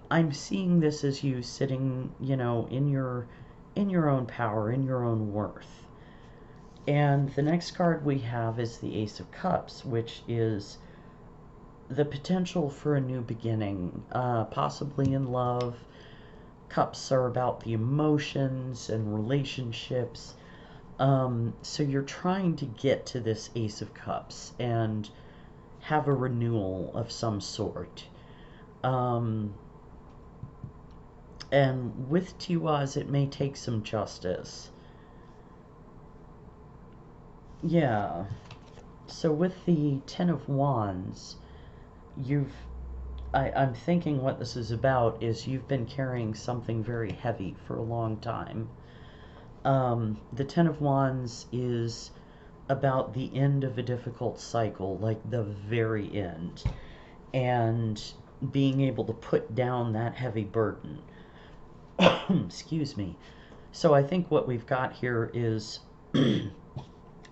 I'm seeing this as you sitting, in your own power, in your own worth. And the next card we have is the Ace of Cups, which is the potential for a new beginning, possibly in love. Cups are about the emotions and relationships. So you're trying to get to this Ace of Cups and have a renewal of some sort. Um, and with Tiwaz, it may take some justice. Yeah. So with the Ten of Wands, I'm thinking what this is about is you've been carrying something very heavy for a long time. The Ten of Wands is about the end of a difficult cycle, like the very end, and being able to put down that heavy burden. Excuse me. So I think what we've got here is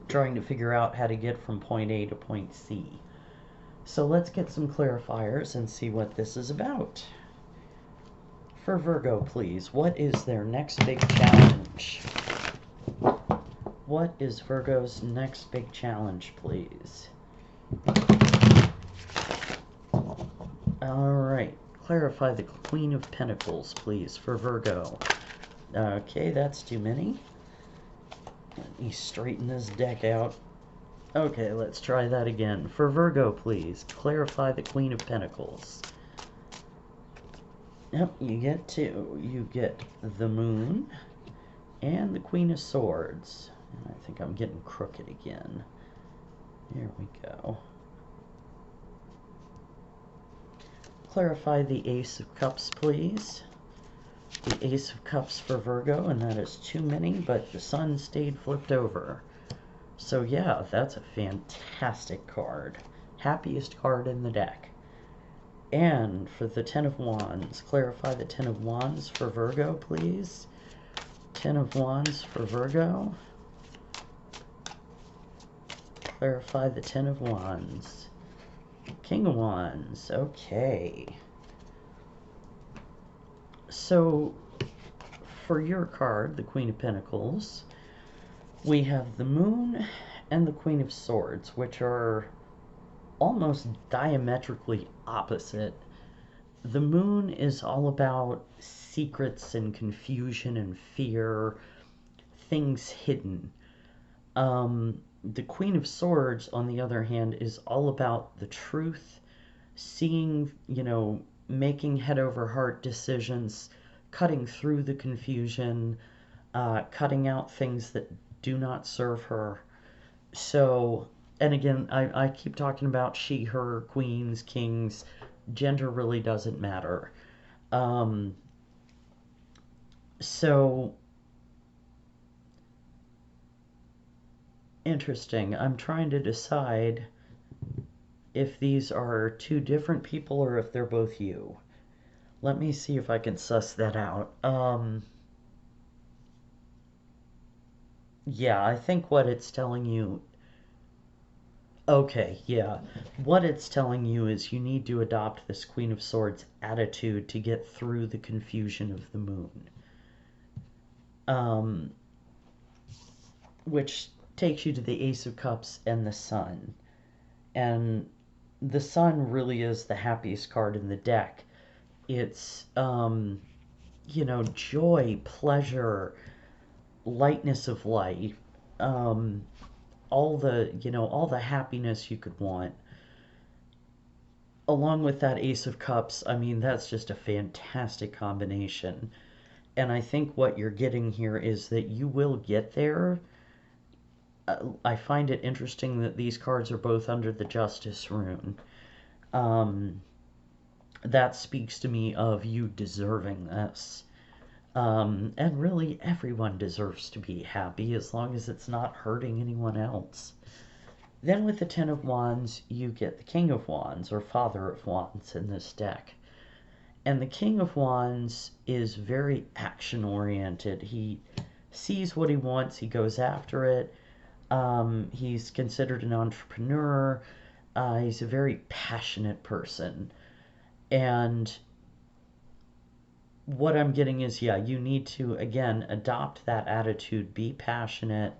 trying to figure out how to get from point A to point C. So let's get some clarifiers and see what this is about. For Virgo, please, what is their next big challenge? What is Virgo's next big challenge, please? Alright, clarify the Queen of Pentacles, please, for Virgo. Okay, that's too many. Let me straighten this deck out. Okay, let's try that again. For Virgo, please, clarify the Queen of Pentacles. Yep, you get two. You get the Moon and the Queen of Swords. And I think I'm getting crooked again. There we go. Clarify the Ace of Cups, please. The Ace of Cups for Virgo, and that is too many, but the Sun stayed flipped over. So yeah, that's a fantastic card. Happiest card in the deck. And for the Ten of Wands, clarify the Ten of Wands for Virgo, please. Ten of Wands for Virgo. Clarify the Ten of Wands. King of Wands, okay. So, for your card, the Queen of Pentacles, we have the Moon and the Queen of Swords, which are almost diametrically opposite. The Moon is all about secrets and confusion and fear, things hidden. The Queen of Swords, on the other hand, is all about the truth, seeing, making head over heart decisions, cutting through the confusion, cutting out things that do not serve her. So, and again, I keep talking about she, her, queens, kings. Gender really doesn't matter. So, interesting. I'm trying to decide if these are two different people or if they're both you. Let me see if I can suss that out. Yeah, I think what it's telling you... Okay, yeah. What it's telling you is you need to adopt this Queen of Swords attitude to get through the confusion of the Moon. Which takes you to the Ace of Cups and the Sun. And the Sun really is the happiest card in the deck. It's, joy, pleasure, lightness of life, all the happiness you could want. Along with that Ace of Cups, I mean, that's just a fantastic combination. And I think what you're getting here is that you will get there. I find it interesting that these cards are both under the Justice rune. that speaks to me of you deserving this. And really, everyone deserves to be happy as long as it's not hurting anyone else. Then with the Ten of Wands, you get the King of Wands, or Father of Wands in this deck. And the King of Wands is very action-oriented. He sees what he wants, he goes after it. He's considered an entrepreneur. He's a very passionate person. And what I'm getting is, yeah, you need to, again, adopt that attitude, be passionate,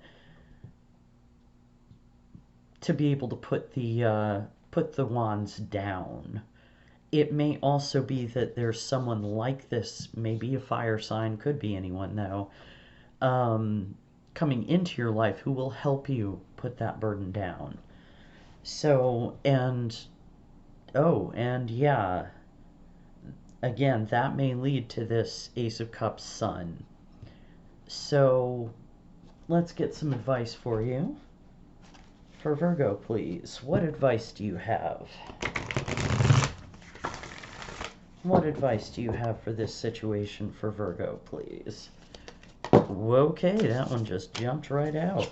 to be able to put the wands down. It may also be that there's someone like this, maybe a fire sign, could be anyone though, coming into your life who will help you put that burden down. So, and yeah, again, that may lead to this Ace of Cups Sun. So, let's get some advice for you. For Virgo, please, what advice do you have? What advice do you have for this situation for Virgo, please? Okay, that one just jumped right out.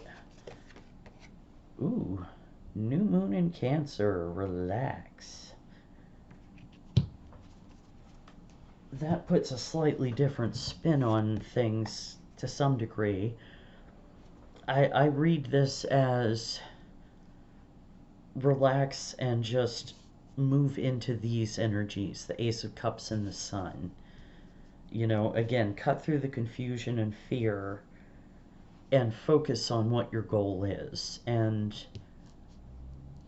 Ooh, new moon in Cancer, relax. That puts a slightly different spin on things to some degree. I read this as relax and just move into these energies, the Ace of Cups and the Sun. You know, again, cut through the confusion and fear and focus on what your goal is. And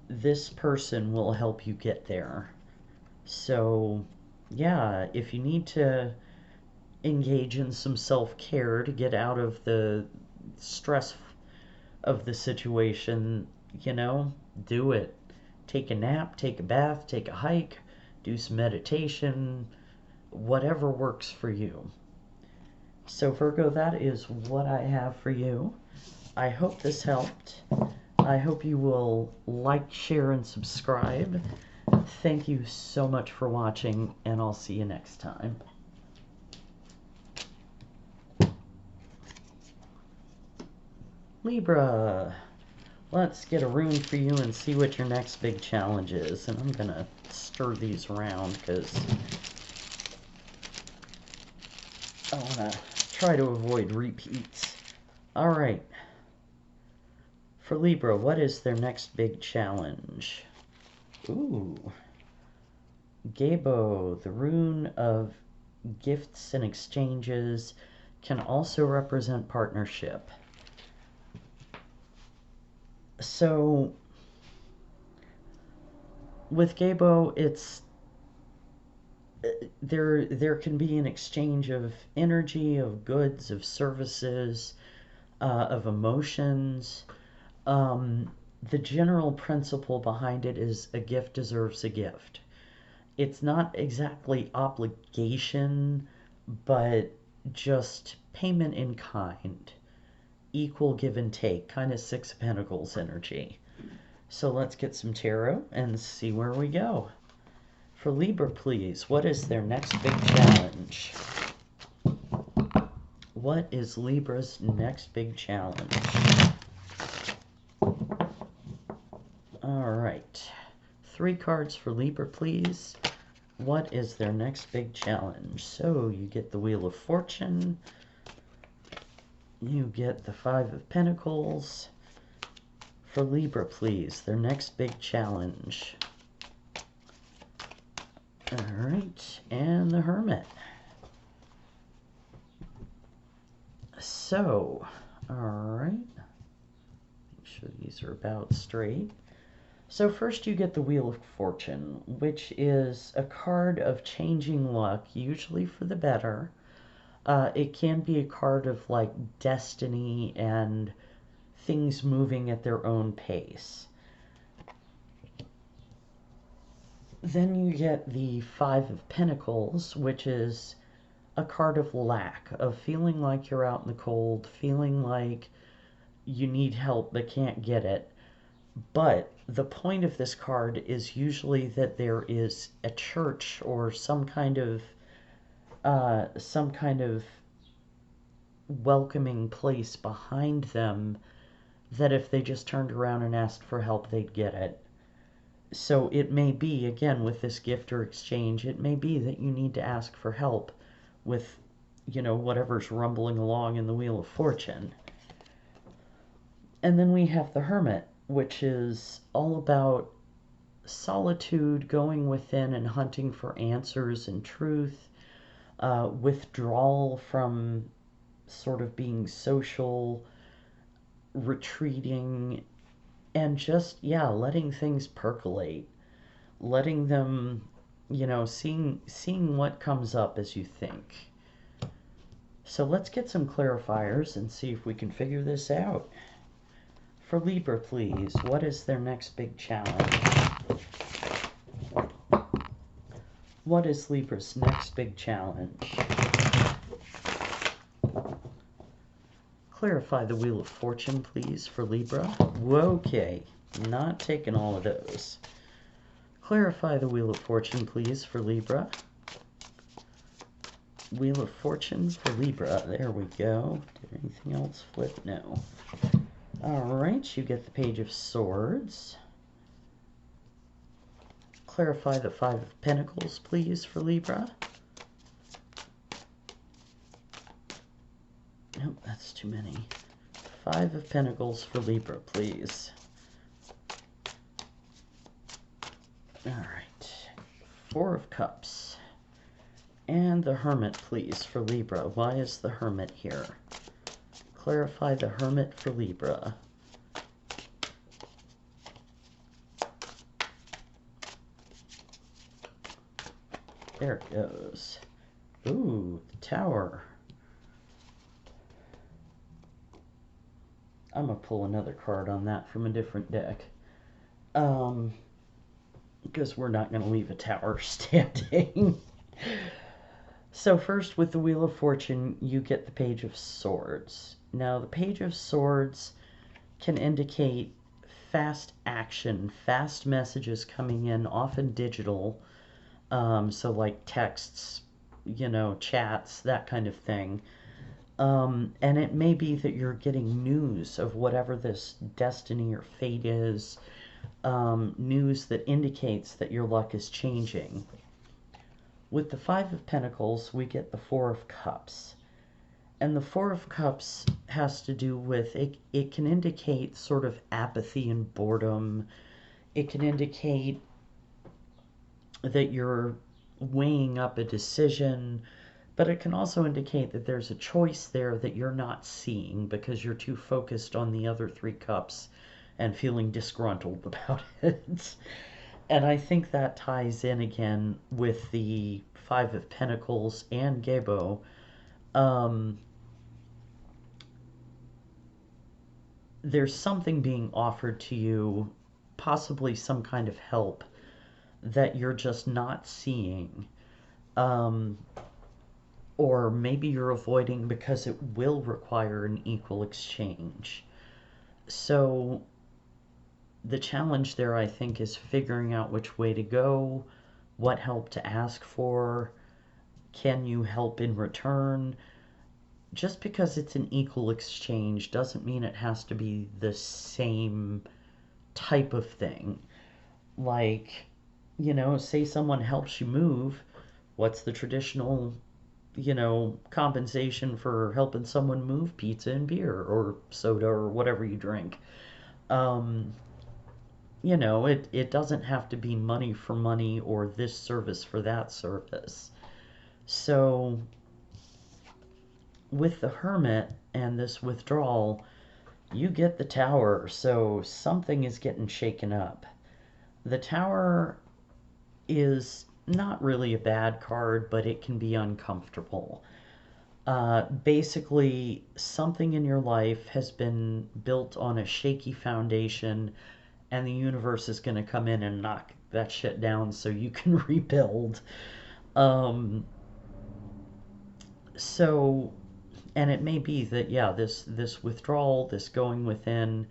this person will help you get there. So, yeah, if you need to engage in some self-care to get out of the stress of the situation, you know, do it. Take a nap, take a bath, take a hike, do some meditation, whatever works for you. So Virgo, that is what I have for you. I hope this helped. I hope you will like, share, and subscribe. Thank you so much for watching, and I'll see you next time. Libra, let's get a rune for you and see what your next big challenge is. And I'm going to stir these around because I want to try to avoid repeats. All right. For Libra, what is their next big challenge? Ooh. Gebo, the rune of gifts and exchanges, can also represent partnership. So, with Gebo, it's there can be an exchange of energy, of goods, of services, of emotions. The general principle behind it is a gift deserves a gift. It's not exactly obligation, but just payment in kind. Equal give and take, kind of Six of Pentacles energy. So let's get some tarot and see where we go. For Libra, please, what is their next big challenge? What is Libra's next big challenge? All right. 3 cards for Libra, please. What is their next big challenge? So you get the Wheel of Fortune. You get the 5 of Pentacles. For Libra, please, their next big challenge. Alright, and the Hermit. So, alright. Make sure these are about straight. So first you get the Wheel of Fortune, which is a card of changing luck, usually for the better. It can be a card of like destiny and things moving at their own pace. Then you get the 5 of Pentacles, which is a card of lack, of feeling like you're out in the cold, feeling like you need help but can't get it. But the point of this card is usually that there is a church or some kind of welcoming place behind them, that if they just turned around and asked for help, they'd get it. So it may be, again, with this gift or exchange, it may be that you need to ask for help with, whatever's rumbling along in the Wheel of Fortune. And then we have the Hermit, which is all about solitude, going within and hunting for answers and truth, withdrawal from sort of being social, retreating, and just, letting things percolate, letting them, seeing what comes up as you think. So let's get some clarifiers and see if we can figure this out. For Libra, please, what is their next big challenge? What is Libra's next big challenge? Clarify the Wheel of Fortune, please, for Libra. Okay, not taking all of those. Clarify the Wheel of Fortune, please, for Libra. Wheel of Fortune for Libra. There we go. Did anything else flip? No. Alright, you get the Page of Swords. Clarify the Five of Pentacles, please, for Libra. Nope, that's too many. Five of Pentacles for Libra, please. Alright. Four of Cups. And the Hermit, please, for Libra. Why is the Hermit here? Clarify the Hermit for Libra. There it goes. Ooh, the Tower. I'm going to pull another card on that from a different deck. Because we're not going to leave a Tower standing. So first, with the Wheel of Fortune, you get the Page of Swords. Now, the Page of Swords can indicate fast action, fast messages coming in, often digital. So like texts, chats, that kind of thing. And it may be that you're getting news of whatever this destiny or fate is, news that indicates that your luck is changing. With the Five of Pentacles, we get the Four of Cups. And the Four of Cups has to do with, it can indicate sort of apathy and boredom. It can indicate that you're weighing up a decision, but it can also indicate that there's a choice there that you're not seeing because you're too focused on the other three cups and feeling disgruntled about it. And I think that ties in again with the Five of Pentacles and Gebo. There's something being offered to you, possibly some kind of help that you're just not seeing. Or maybe you're avoiding because it will require an equal exchange. So the challenge there, I think, is figuring out which way to go, what help to ask for, can you help in return. Just because it's an equal exchange doesn't mean it has to be the same type of thing. Like, say someone helps you move, what's the traditional, compensation for helping someone move? Pizza and beer or soda or whatever you drink. It doesn't have to be money for money or this service for that service. So with the Hermit and this withdrawal, you get the Tower, so something is getting shaken up. The Tower is not really a bad card, but it can be uncomfortable. Basically, something in your life has been built on a shaky foundation, and the universe is going to come in and knock that shit down so you can rebuild. So, and it may be that, this withdrawal, this going within,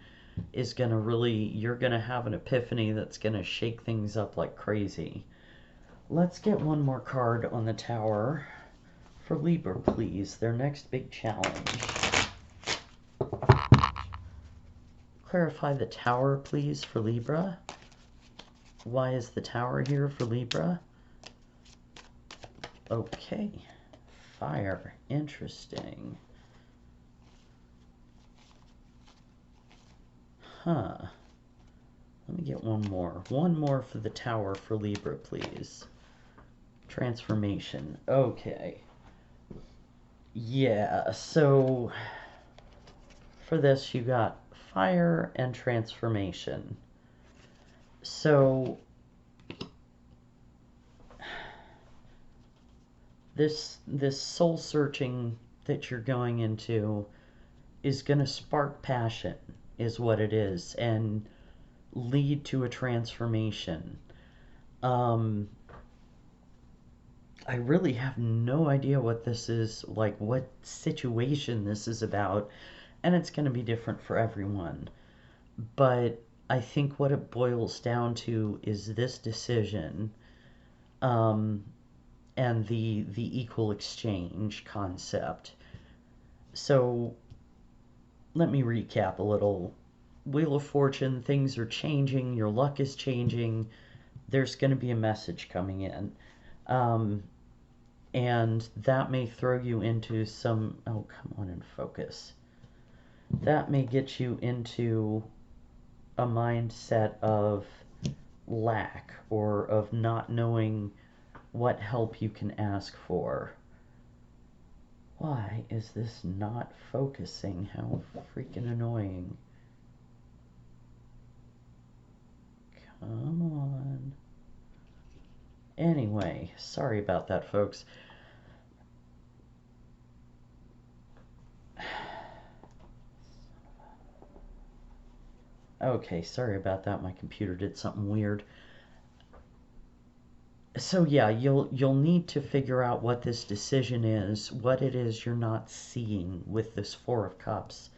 is going to really, you're going to have an epiphany that's going to shake things up like crazy. Let's get one more card on the Tower for Libra, please. Their next big challenge. Clarify the Tower, please, for Libra. Why is the Tower here for Libra? Okay. Fire. Interesting. Huh. Let me get one more. One more for the Tower for Libra, please. Transformation. Okay. Yeah, so for this you got fire and transformation. So this soul searching that you're going into is going to spark passion, is what it is, and lead to a transformation. I really have no idea what this is, like what situation this is about, and it's going to be different for everyone. But I think what it boils down to is this decision, and the equal exchange concept. So let me recap a little. Wheel of Fortune, things are changing, your luck is changing, there's going to be a message coming in. And that may throw you into some, oh, come on and focus. That may get you into a mindset of lack or of not knowing what help you can ask for. Why is this not focusing? How freaking annoying. Come on. Anyway, sorry about that, folks. Okay, sorry about that. My computer did something weird. So yeah, you'll need to figure out what this decision is, what it is you're not seeing with this Four of Cups,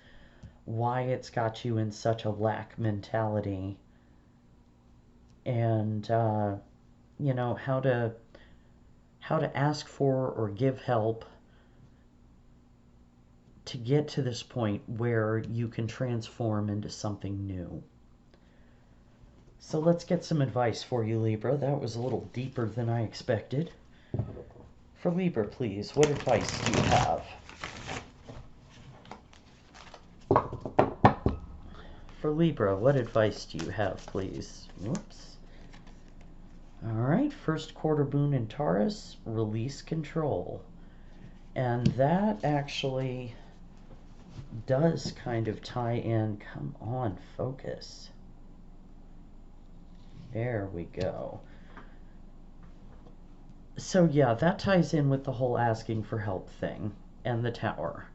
why it's got you in such a lack mentality, and you know, how to ask for or give help to get to this point where you can transform into something new. So let's get some advice for you, Libra. That was a little deeper than I expected. For Libra, please, what advice do you have? For Libra, what advice do you have, please? Whoops. All right, first quarter moon in Taurus, release control. And that actually does kind of tie in. Come on, focus. There we go. So yeah, that ties in with the whole asking for help thing and the Tower.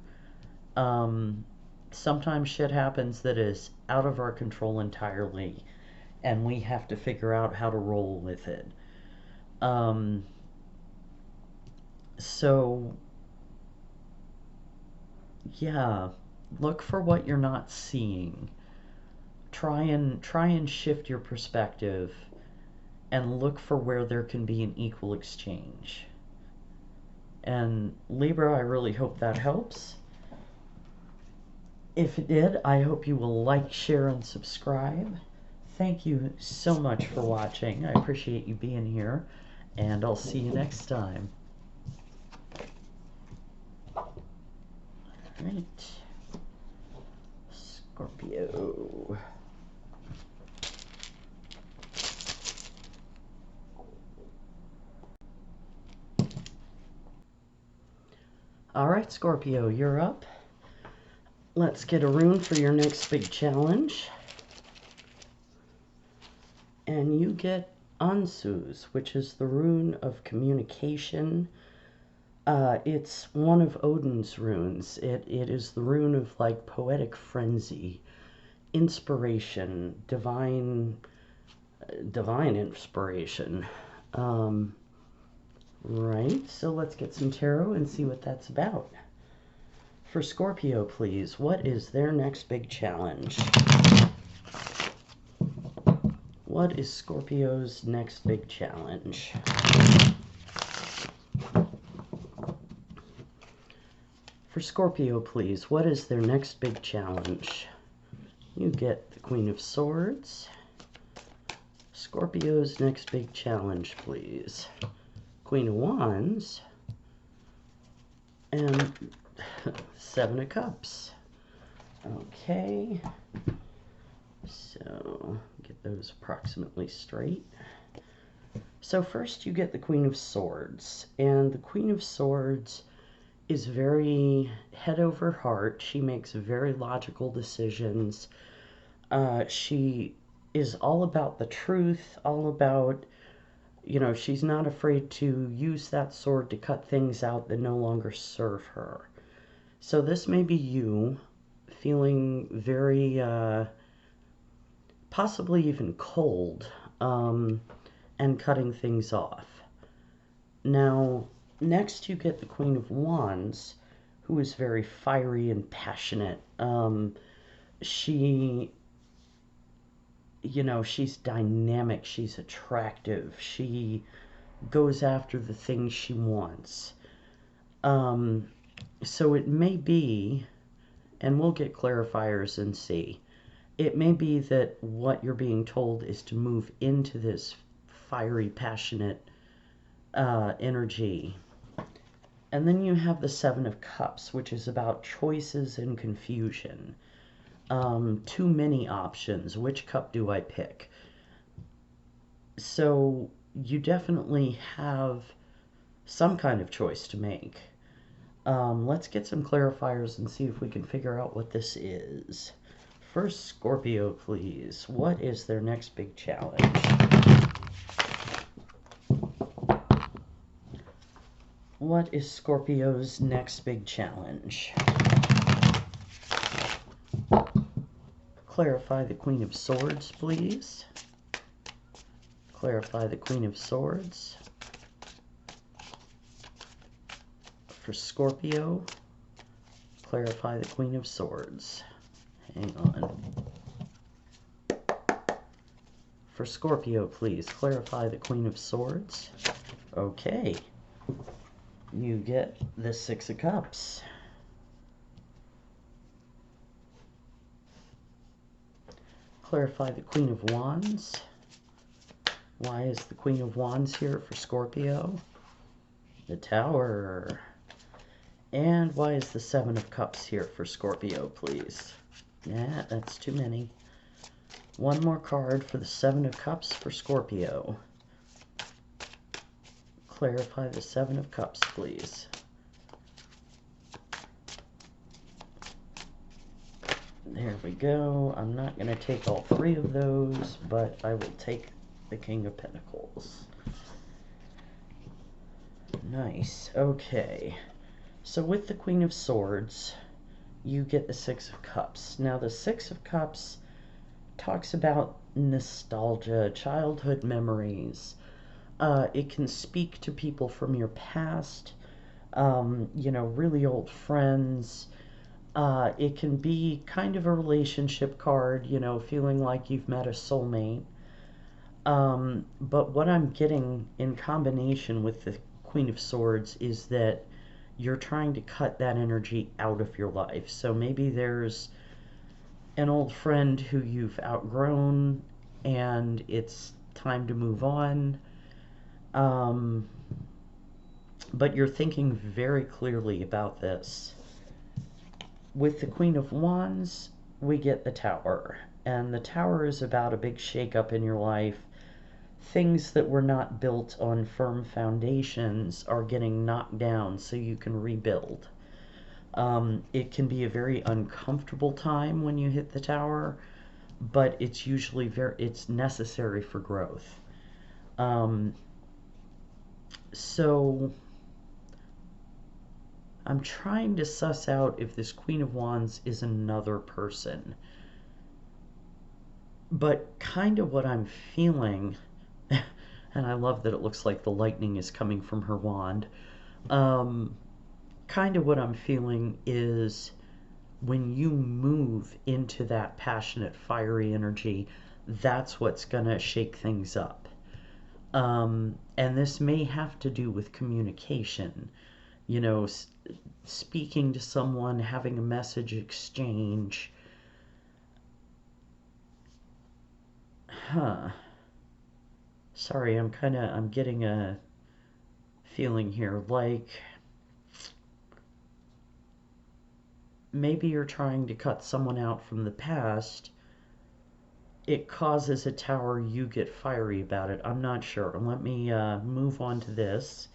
Sometimes shit happens that is out of our control entirely, and we have to figure out how to roll with it. So yeah, look for what you're not seeing. Try and shift your perspective and look for where there can be an equal exchange. And Libra, I really hope that helps. If it did, I hope you will like, share, and subscribe. Thank you so much for watching. I appreciate you being here, and I'll see you next time. All right. Scorpio. All right, Scorpio, you're up. Let's get a rune for your next big challenge. And you get Ansus, which is the rune of communication. It's one of Odin's runes. It is the rune of like poetic frenzy, inspiration, divine inspiration. Right, so let's get some tarot and see what that's about. For Scorpio, please, what is their next big challenge? What is Scorpio's next big challenge? For Scorpio, please, what is their next big challenge? You get the Queen of Swords. Scorpio's next big challenge, please. Queen of Wands. And Seven of Cups. Okay. So, get those approximately straight. So first you get the Queen of Swords. And the Queen of Swords is very head over heart. She makes very logical decisions. She is all about the truth, all about, you know, she's not afraid to use that sword to cut things out that no longer serve her. So this may be you feeling very, possibly even cold, and cutting things off. Now, next you get the Queen of Wands, who is very fiery and passionate. She, you know, she's dynamic, she's attractive, she goes after the things she wants. So it may be, and we'll get clarifiers and see, it may be that what you're being told is to move into this fiery, passionate energy. And then you have the Seven of Cups, which is about choices and confusion. Too many options. Which cup do I pick? So you definitely have some kind of choice to make. Let's get some clarifiers and see if we can figure out what this is. First, Scorpio, please. What is their next big challenge? What is Scorpio's next big challenge? Clarify the Queen of Swords, please. Clarify the Queen of Swords. For Scorpio, clarify the Queen of Swords. Hang on. For Scorpio, please, clarify the Queen of Swords. Okay. You get the Six of Cups. Clarify the Queen of Wands. Why is the Queen of Wands here for Scorpio? The Tower. And why is the Seven of Cups here for Scorpio, please? Yeah, that's too many. One more card for the Seven of Cups for Scorpio. Clarify the Seven of Cups, please. There we go. I'm not going to take all three of those, but I will take the King of Pentacles. Nice. Okay. So with the Queen of Swords, you get the Six of Cups. Now the Six of Cups talks about nostalgia, childhood memories. It can speak to people from your past, you know, really old friends. It can be kind of a relationship card, you know, feeling like you've met a soulmate. But what I'm getting in combination with the Queen of Swords is that you're trying to cut that energy out of your life. So maybe there's an old friend who you've outgrown and it's time to move on. But you're thinking very clearly about this. With the Queen of Wands, we get the Tower. And the Tower is about a big shakeup in your life. Things that were not built on firm foundations are getting knocked down so you can rebuild. It can be a very uncomfortable time when you hit the Tower, but it's usually it's necessary for growth. So I'm trying to suss out if this Queen of Wands is another person. But kind of what I'm feeling, and I love that it looks like the lightning is coming from her wand, kind of what I'm feeling is when you move into that passionate, fiery energy, that's what's going to shake things up. And this may have to do with communication, you know, speaking to someone, having a message exchange. Sorry, I'm getting a feeling here like maybe you're trying to cut someone out from the past. It causes a tower, you get fiery about it. I'm not sure. Let me move on to this.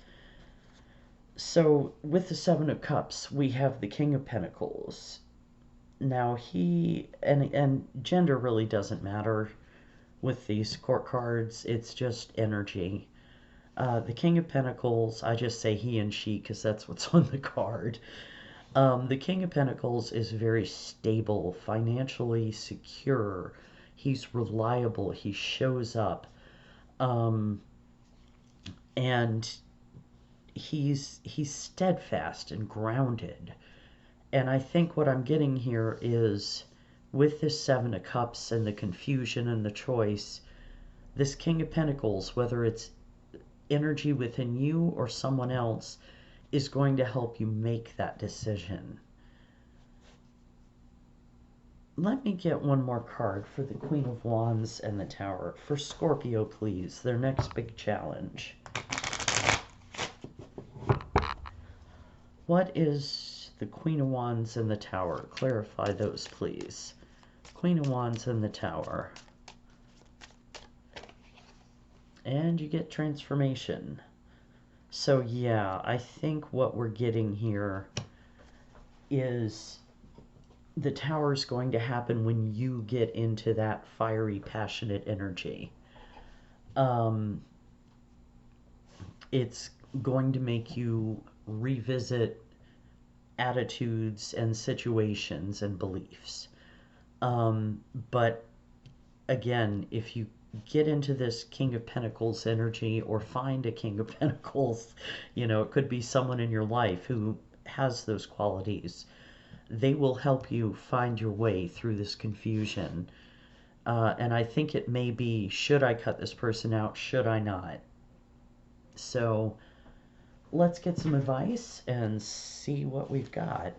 So with the Seven of Cups, we have the King of Pentacles. Now and gender really doesn't matter with these court cards. It's just energy. The King of Pentacles, I just say he and she because that's what's on the card. The King of Pentacles is very stable, financially secure. He's reliable. He shows up. And he's steadfast and grounded. And I think what I'm getting here is with this Seven of Cups and the confusion and the choice, this King of Pentacles, whether it's energy within you or someone else, is going to help you make that decision. Let me get one more card for the Queen of Wands and the Tower. For Scorpio, please, their next big challenge. What is the Queen of Wands and the Tower? Clarify those, please. Queen of Wands and the Tower. And you get transformation. So yeah, I think what we're getting here is the Tower is going to happen when you get into that fiery, passionate energy. It's going to make you revisit attitudes and situations and beliefs. But again, if you get into this King of Pentacles energy or find a King of Pentacles, you know, it could be someone in your life who has those qualities. They will help you find your way through this confusion. And I think it may be, should I cut this person out? Should I not? So let's get some advice and see what we've got.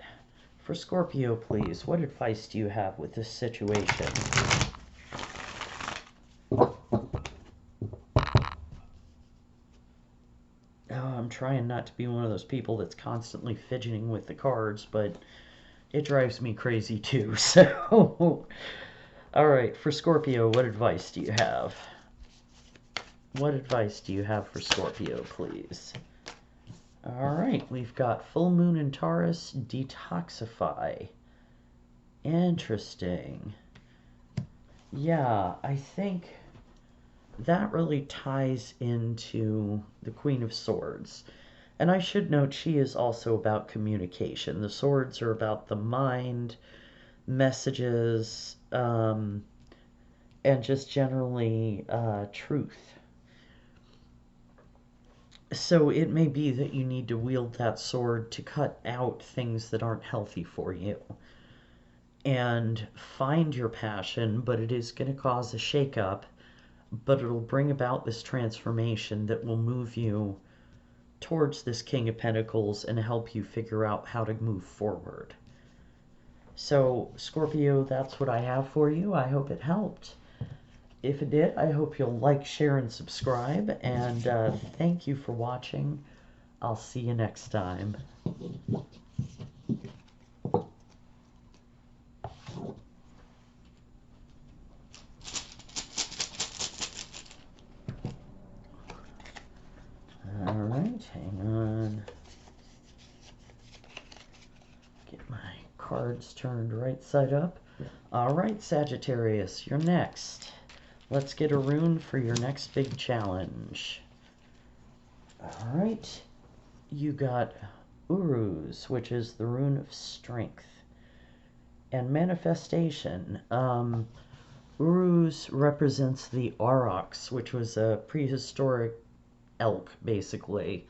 For Scorpio, please, what advice do you have with this situation? I'm trying not to be one of those people that's constantly fidgeting with the cards, but it drives me crazy too. So, all right, for Scorpio, what advice do you have? What advice do you have for Scorpio, please? All right, we've got full moon in Taurus, detoxify. Interesting. Yeah, I think that really ties into the Queen of Swords. And I should note she is also about communication. The swords are about the mind, messages, and just generally truth. So it may be that you need to wield that sword to cut out things that aren't healthy for you. And find your passion, but it is going to cause a shakeup, but it'll bring about this transformation that will move you towards this King of Pentacles and help you figure out how to move forward. So, Scorpio, that's what I have for you. I hope it helped. If it did, I hope you'll like, share, and subscribe. And thank you for watching. I'll see you next time. All right, hang on. Get my cards turned right side up. All right, Sagittarius, you're next. Let's get a rune for your next big challenge. All right, you got Uruz, which is the rune of strength and manifestation. Uruz represents the aurochs, which was a prehistoric elk, basically.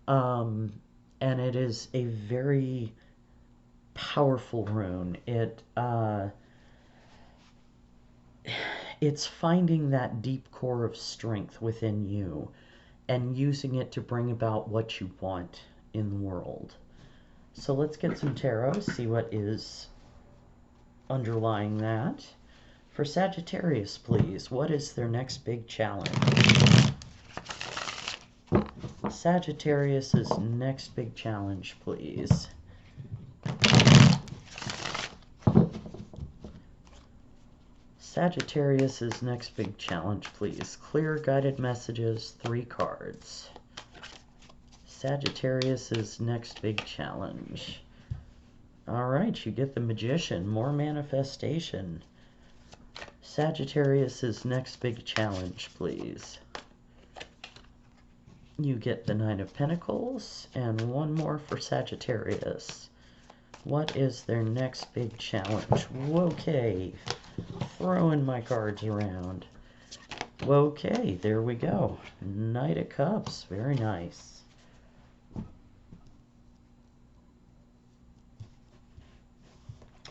And it is a very it's finding that deep core of strength within you and using it to bring about what you want in the world. So let's get some tarot, see what is underlying that. For Sagittarius, please, what is their next big challenge? Sagittarius's next big challenge, please. Sagittarius's next big challenge, please. Clear guided messages, 3 cards. Sagittarius's next big challenge. All right, you get the Magician, more manifestation. Sagittarius's next big challenge, please. You get the Nine of Pentacles, and one more for Sagittarius. What is their next big challenge? Okay, throwing my cards around. Okay, there we go. Knight of Cups, very nice.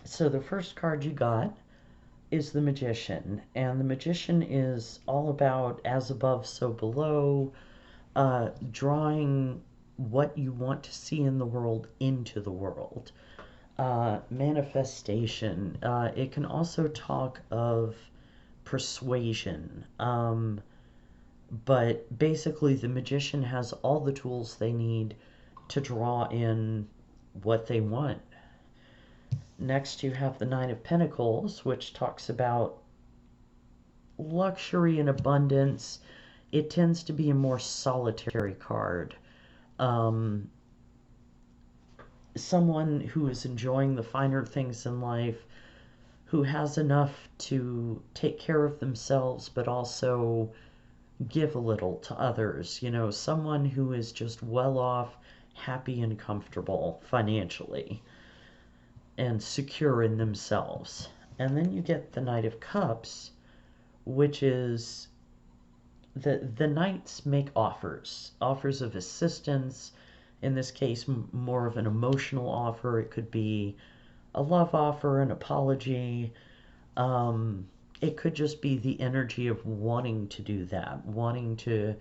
So the first card you got is the Magician, and the Magician is all about as above, so below, drawing what you want to see in the world into the world. Manifestation. It can also talk of persuasion. But basically, the Magician has all the tools they need to draw in what they want. Next, you have the Nine of Pentacles, which talks about luxury and abundance. It tends to be a more solitary card. Someone who is enjoying the finer things in life, who has enough to take care of themselves, but also give a little to others. You know, someone who is just well off, happy and comfortable financially, and secure in themselves. And then you get the Knight of Cups, which is the knights make offers of assistance. In this case, more of an emotional offer. It could be a love offer, an apology. It could just be the energy of wanting to do that, wanting to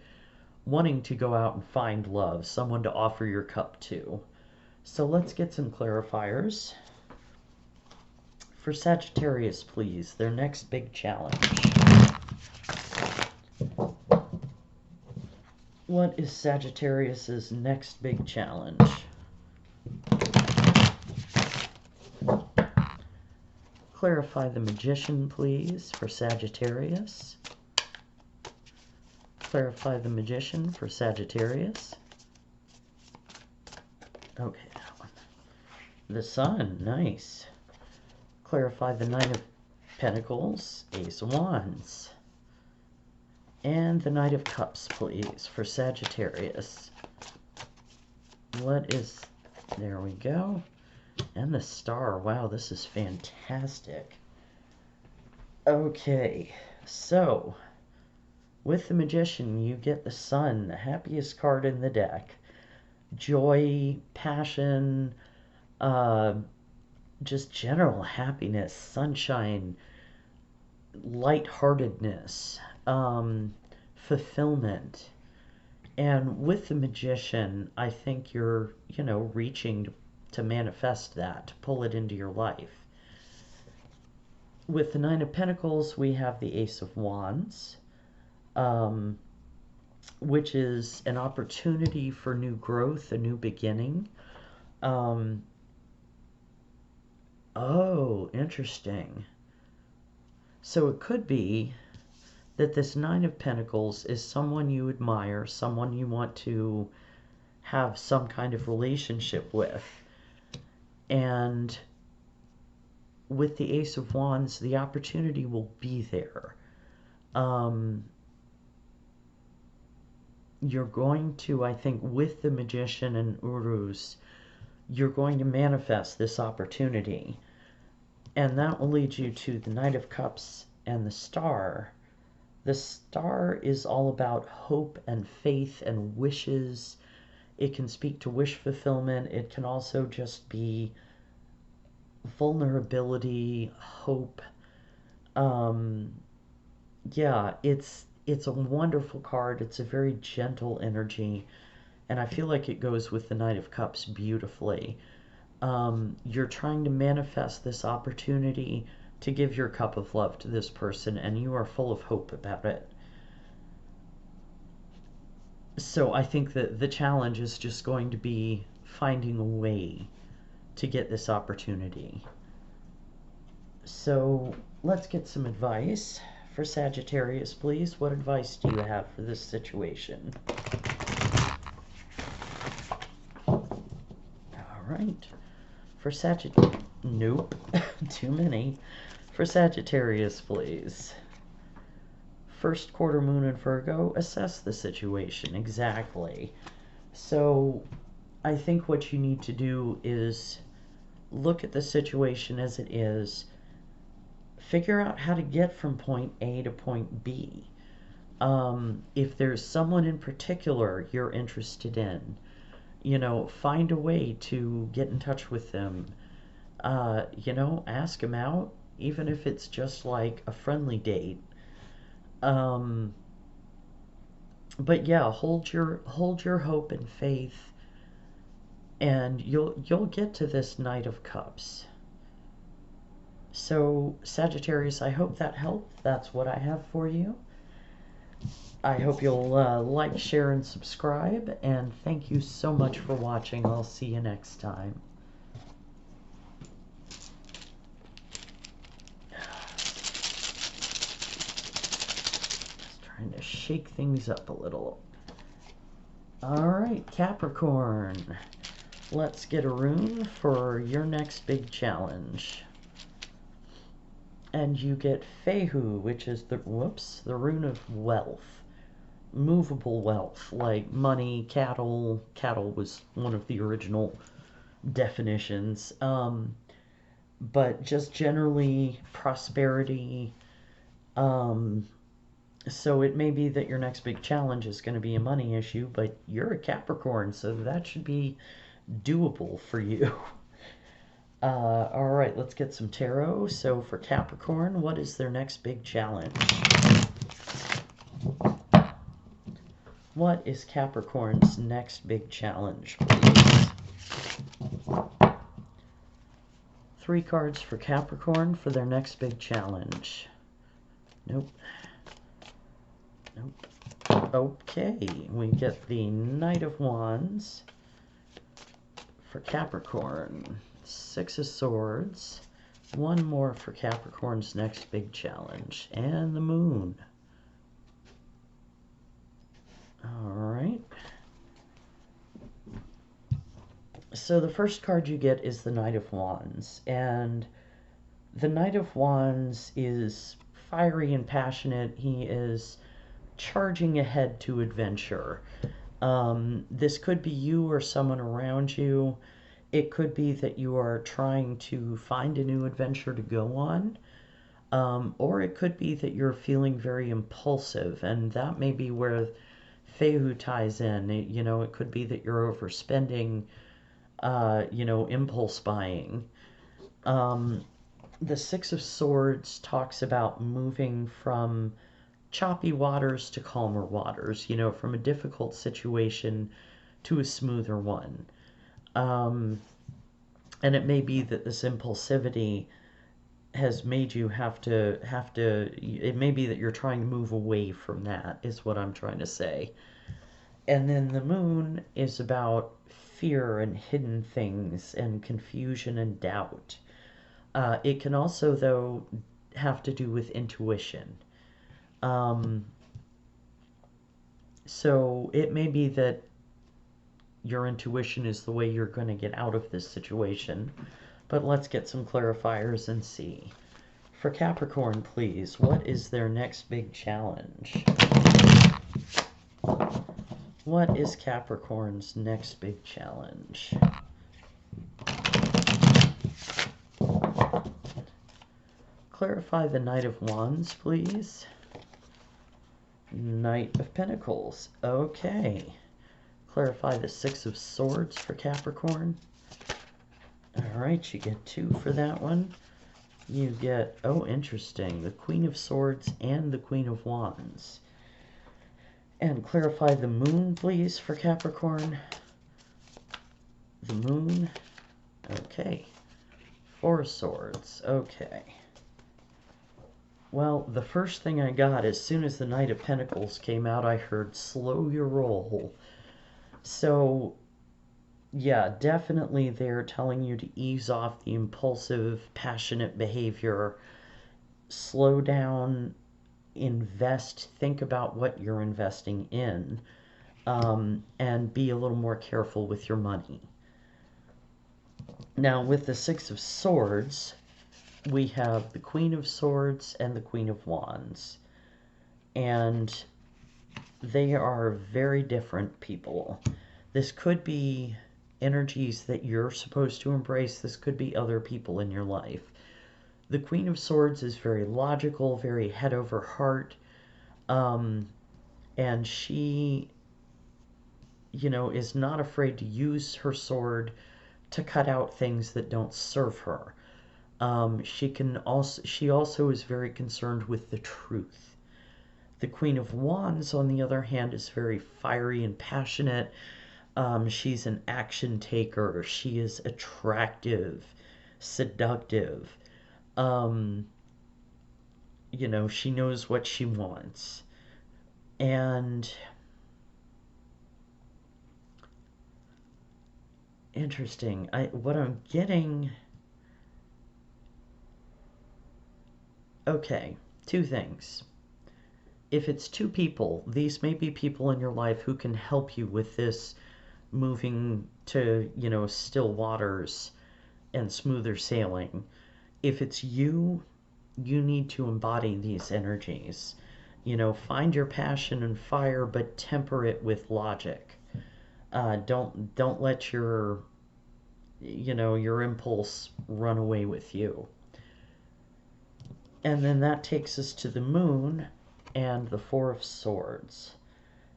go out and find love, someone to offer your cup to. So let's get some clarifiers. For Sagittarius, please, their next big challenge. What is Sagittarius's next big challenge? Clarify the Magician, please, for Sagittarius. Clarify the Magician for Sagittarius. Okay, that one. The Sun, nice. Clarify the Nine of Pentacles, Ace of Wands. And the Knight of Cups, please, for Sagittarius. What is... There we go. And the Star. Wow, this is fantastic. Okay, so with the Magician, you get the Sun, the happiest card in the deck. Joy, passion, just general happiness, sunshine, lightheartedness, fulfillment. And with the Magician, I think you're, reaching to manifest that, to pull it into your life. With the Nine of Pentacles, we have the Ace of Wands, which is an opportunity for new growth, a new beginning. Oh, interesting. So it could be that this Nine of Pentacles is someone you admire, someone you want to have some kind of relationship with. And with the Ace of Wands, the opportunity will be there. You're going to, I think, with the Magician and Uruz, you're going to manifest this opportunity. And that will lead you to the Knight of Cups and the Star. The Star is all about hope and faith and wishes. It can speak to wish fulfillment. It can also just be vulnerability, hope, Yeah, it's a wonderful card. It's a very gentle energy, and I feel like it goes with the Knight of Cups beautifully. You're trying to manifest this opportunity to give your cup of love to this person, and you are full of hope about it. So I think that the challenge is just going to be finding a way to get this opportunity. So let's get some advice for Sagittarius, please. What advice do you have for this situation? All right. For Sagittarius, nope, too many. For Sagittarius, please. First quarter moon in Virgo, assess the situation. Exactly. So I think what you need to do is look at the situation as it is, figure out how to get from point A to point B. If there's someone in particular you're interested in, find a way to get in touch with them. Ask them out, even if it's just like a friendly date. Um, but yeah, hold your hope and faith, and you'll get to this Knight of Cups. So Sagittarius, I hope that helped. That's what I have for you. I hope you'll like, share, and subscribe, and thank you so much for watching. I'll see you next time. Just trying to shake things up a little. All right, Capricorn. Let's get a rune for your next big challenge. And you get Fehu, which is the rune of wealth. Movable wealth, like money, cattle. Cattle was one of the original definitions. But just generally prosperity. So it may be that your next big challenge is going to be a money issue, but you're a Capricorn, so that should be doable for you. All right, let's get some tarot. So for Capricorn, what is their next big challenge? What is Capricorn's next big challenge, please? 3 cards for Capricorn for their next big challenge. Nope. Nope. Okay, we get the Knight of Wands for Capricorn. 6 of Swords. 1 more for Capricorn's next big challenge. And the Moon. Alright. So the first card you get is the Knight of Wands. And the Knight of Wands is fiery and passionate. He is charging ahead to adventure. This could be you or someone around you. It could be that you are trying to find a new adventure to go on. Or it could be that you're feeling very impulsive, and that may be where Fehu ties in. It could be that you're overspending, impulse buying. The 6 of Swords talks about moving from choppy waters to calmer waters, from a difficult situation to a smoother one. And it may be that this impulsivity has made you have to, it may be that you're trying to move away from that, is what I'm trying to say. And then the Moon is about fear and hidden things and confusion and doubt. It can also, though, have to do with intuition. So it may be that your intuition is the way you're going to get out of this situation. But let's get some clarifiers and see. For Capricorn, please, what is their next big challenge? What is Capricorn's next big challenge? Clarify the Knight of Wands, please. Knight of Pentacles. Okay. Clarify the 6 of Swords for Capricorn. Alright, you get 2 for that one. you get, oh, interesting, the Queen of Swords and the Queen of Wands. And clarify the moon, please, for Capricorn. The moon. Okay. Four of Swords. Okay. Well, the first thing I got as soon as the Knight of Pentacles came out, I heard slow your roll. So, yeah, definitely they're telling you to ease off the impulsive, passionate behavior. Slow down, invest, think about what you're investing in, and be a little more careful with your money. Now, with the Six of Swords, we have the Queen of Swords and the Queen of Wands. And they are very different people. This could be energies that you're supposed to embrace. This could be other people in your life. The Queen of Swords is very logical, very head over heart. And she, is not afraid to use her sword to cut out things that don't serve her. She also is very concerned with the truth. The Queen of Wands, on the other hand, is very fiery and passionate. She's an action taker. She is attractive, seductive. She knows what she wants. And interesting. What I'm getting... Okay, two things. If it's two people, these may be people in your life who can help you with this moving to, still waters and smoother sailing. If it's you, you need to embody these energies. Find your passion and fire, but temper it with logic. Don't let your impulse run away with you. And then that takes us to the moon and the Four of Swords.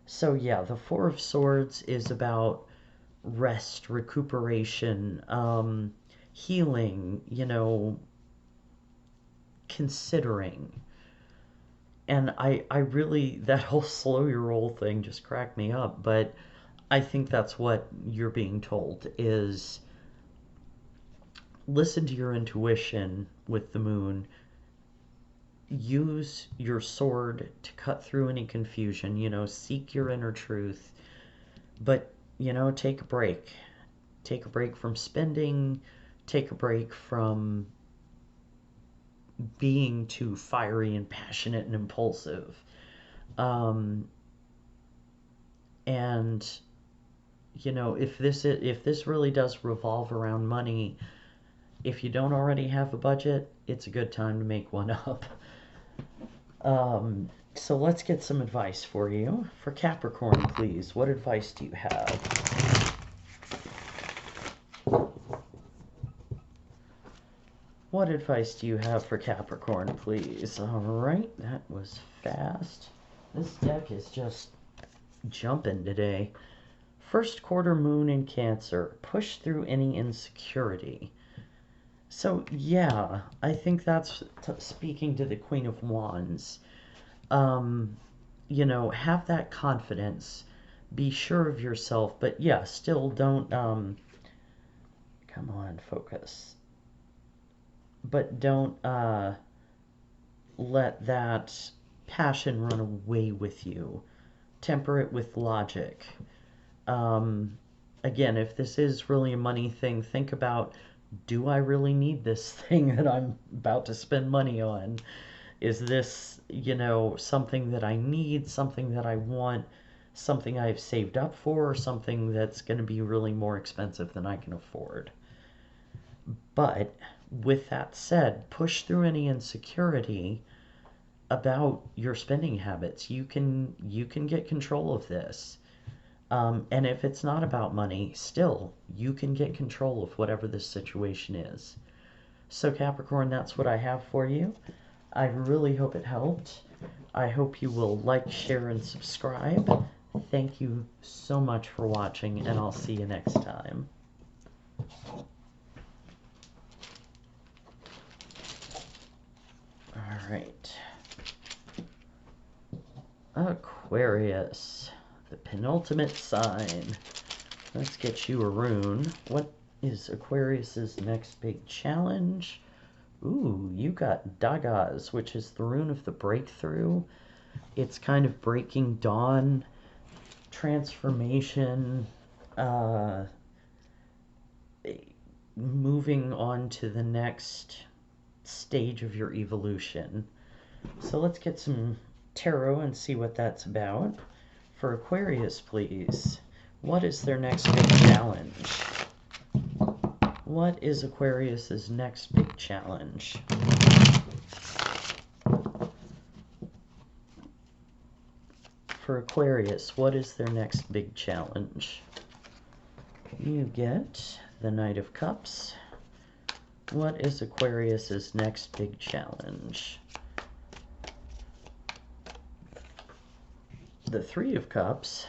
So yeah, the Four of Swords is about rest, recuperation, healing, considering. And I really, that whole slow your roll thing just cracked me up, but I think that's what you're being told is listen to your intuition with the moon. Use your sword to cut through any confusion, seek your inner truth, but, take a break. Take a break from spending, take a break from being too fiery and passionate and impulsive. And, if this really does revolve around money, if you don't already have a budget, it's a good time to make one up. So let's get some advice for you. For Capricorn, please, what advice do you have? What advice do you have for Capricorn, please? All right, that was fast. This deck is just jumping today. First quarter moon in Cancer. Push through any insecurity. So, yeah, I think that's speaking to the Queen of Wands. Have that confidence. Be sure of yourself. But, yeah, still don't, come on, focus. But don't let that passion run away with you. Temper it with logic. Again, if this is really a money thing, think about, do I really need this thing that I'm about to spend money on? Is this, something that I need, something that I want, something I've saved up for, or something that's going to be really more expensive than I can afford? But with that said, push through any insecurity about your spending habits. You can get control of this. And if it's not about money, still, you can get control of whatever this situation is. So Capricorn, that's what I have for you. I really hope it helped. I hope you will like, share, and subscribe. Thank you so much for watching, and I'll see you next time. right. Aquarius, the penultimate sign. Let's get you a rune. What is Aquarius's next big challenge? Ooh, you got Dagas, which is the rune of the breakthrough. It's kind of breaking dawn, transformation, moving on to the next stage of your evolution. So let's get some tarot and see what that's about. For Aquarius, please. What is their next big challenge? What is Aquarius's next big challenge? For Aquarius, what is their next big challenge? You get the Knight of Cups. What is Aquarius's next big challenge? The Three of Cups.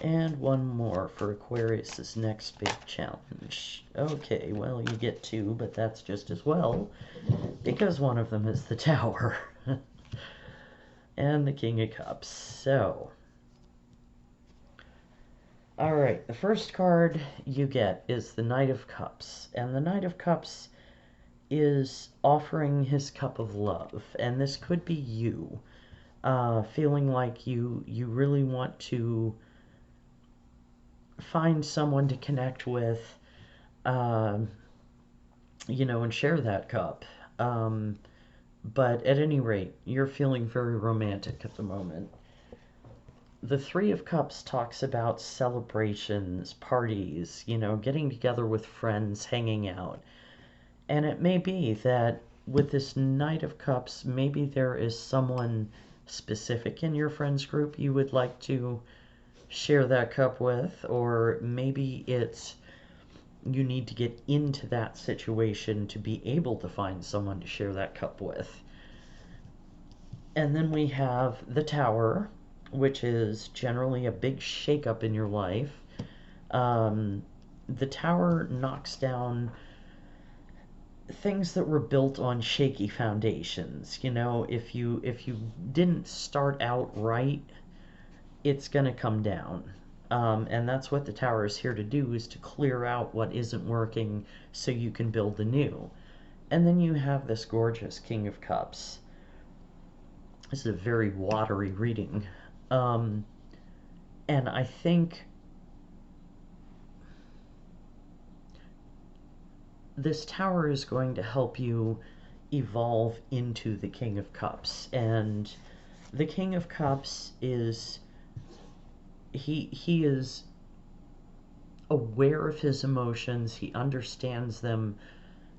And one more for Aquarius's next big challenge. Okay, well, you get two, but that's just as well, because one of them is the Tower. And the King of Cups. So, alright, the first card you get is the Knight of Cups. And the Knight of Cups is offering his cup of love. And this could be you, feeling like you really want to find someone to connect with, you know, and share that cup. But at any rate, you're feeling very romantic at the moment. The Three of Cups talks about celebrations, parties, you know, getting together with friends, hanging out. And it may be that with this Knight of Cups, maybe there is someone specific in your friends group you would like to share that cup with, or maybe it's you need to get into that situation to be able to find someone to share that cup with. And then we have the Tower, which is generally a big shakeup in your life. The Tower knocks down things that were built on shaky foundations. You know, if you didn't start out right, it's going to come down. And that's what the Tower is here to do, is to clear out what isn't working so you can build anew. And then you have this gorgeous King of Cups. This is a very watery reading. And I think this Tower is going to help you evolve into the King of Cups. And the King of Cups is... He is aware of his emotions, he understands them,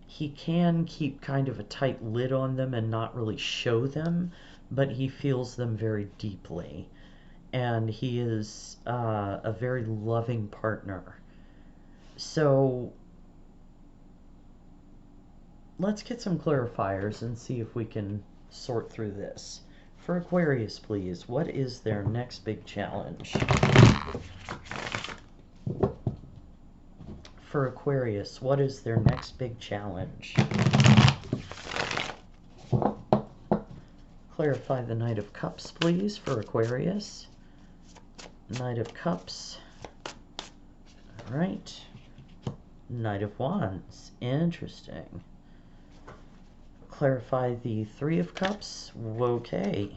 he can keep kind of a tight lid on them and not really show them, but he feels them very deeply. And he is a very loving partner. So let's get some clarifiers and see if we can sort through this. For Aquarius, please, what is their next big challenge? For Aquarius, what is their next big challenge? Clarify the Knight of Cups, please, for Aquarius. Knight of Cups. All right. Knight of Wands. Interesting. Clarify the Three of Cups. Okay.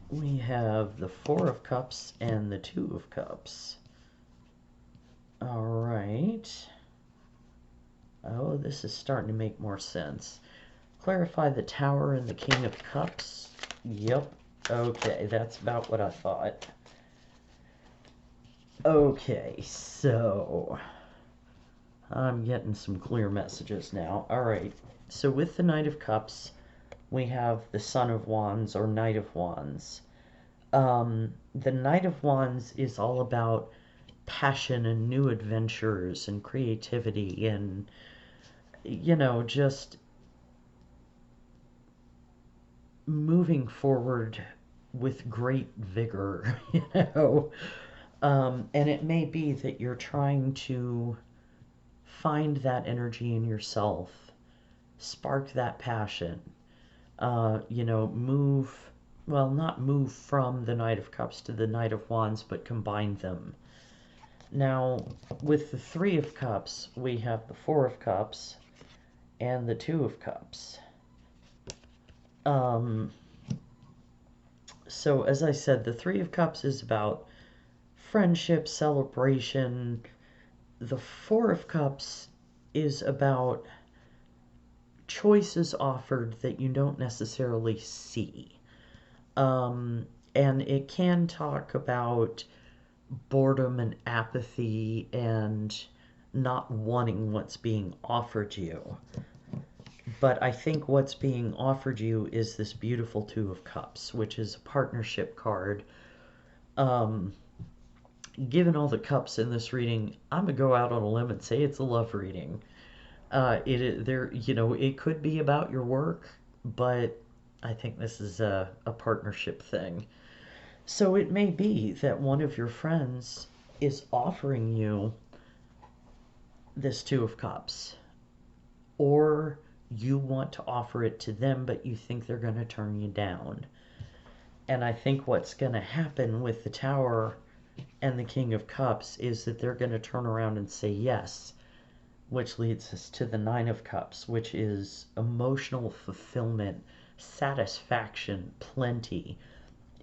We have the Four of Cups and the Two of Cups. All right. Oh, this is starting to make more sense. Clarify the Tower and the King of Cups. Yep. Okay, that's about what I thought. Okay, so I'm getting some clear messages now. All right. So with the Knight of Cups, we have the Son of Wands, or Knight of Wands. The Knight of Wands is all about passion and new adventures and creativity and, you know, just moving forward with great vigor, you know. And it may be that you're trying to find that energy in yourself spark that passion. You know, move, well, not move from the Knight of Cups to the Knight of Wands, but combine them. Now, with the Three of Cups, we have the Four of Cups and the Two of Cups. So, as I said, the Three of Cups is about friendship, celebration. The Four of Cups is about choices offered that you don't necessarily see. And it can talk about boredom and apathy and not wanting what's being offered you. But I think what's being offered you is this beautiful Two of Cups, which is a partnership card. Given all the cups in this reading, I'm gonna go out on a limb and say it's a love reading. It could be about your work, but I think this is a partnership thing. So it may be that one of your friends is offering you this Two of Cups, or you want to offer it to them, but you think they're going to turn you down. And I think what's going to happen with the Tower and the King of Cups is that they're going to turn around and say yes, which leads us to the Nine of Cups, which is emotional fulfillment, satisfaction, plenty.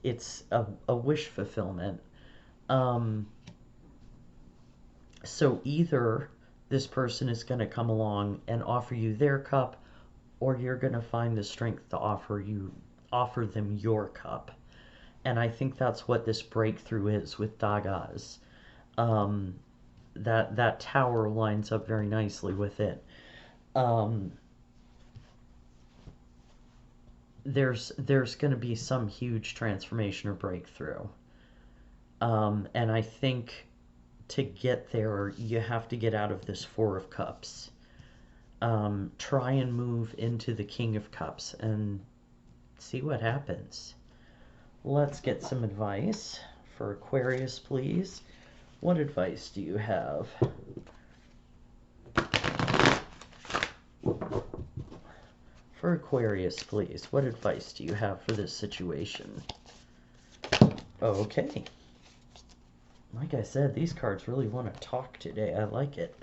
It's a wish fulfillment. So either this person is going to come along and offer you their cup, or you're going to find the strength to offer them your cup. And I think that's what this breakthrough is with Dagas. That Tower lines up very nicely with it. There's going to be some huge transformation or breakthrough. And I think to get there, you have to get out of this Four of Cups. Try and move into the King of Cups and see what happens. Let's get some advice for Aquarius, please. What advice do you have? For Aquarius, please, what advice do you have for this situation? Okay. Like I said, these cards really want to talk today. I like it.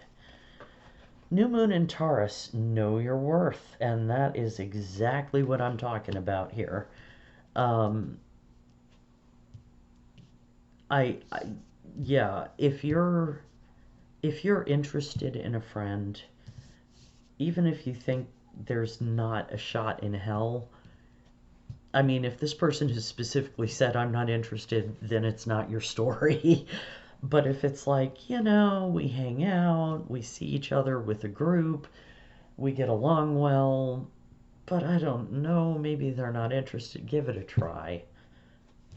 New Moon in Taurus, know your worth. And that is exactly what I'm talking about here. Yeah, if you're interested in a friend, even if you think there's not a shot in hell, I mean, if this person has specifically said, I'm not interested, then it's not your story. But if it's like, we hang out, we see each other with a group, we get along well, but I don't know, maybe they're not interested, give it a try.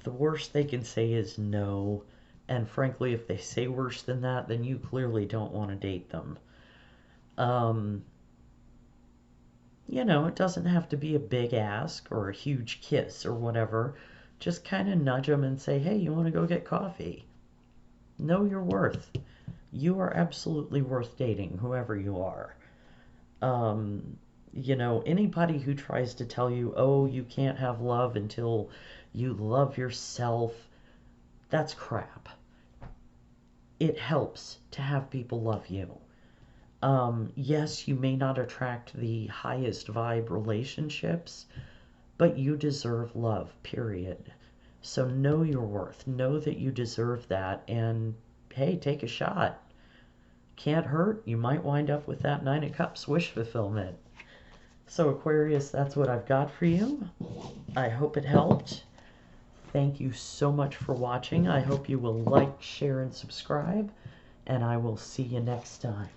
The worst they can say is no, and frankly, if they say worse than that, then you clearly don't want to date them. It doesn't have to be a big ask or a huge kiss or whatever. Just kind of nudge them and say, hey, you want to go get coffee? Know your worth. You are absolutely worth dating, whoever you are. Anybody who tries to tell you, oh, you can't have love until you love yourself, that's crap. It helps to have people love you. Yes, you may not attract the highest vibe relationships, but you deserve love, period. So know your worth. Know that you deserve that, and hey, take a shot. Can't hurt. You might wind up with that Nine of Cups wish fulfillment. So Aquarius, that's what I've got for you. I hope it helped. Thank you so much for watching. I hope you will like, share, and subscribe, and I will see you next time.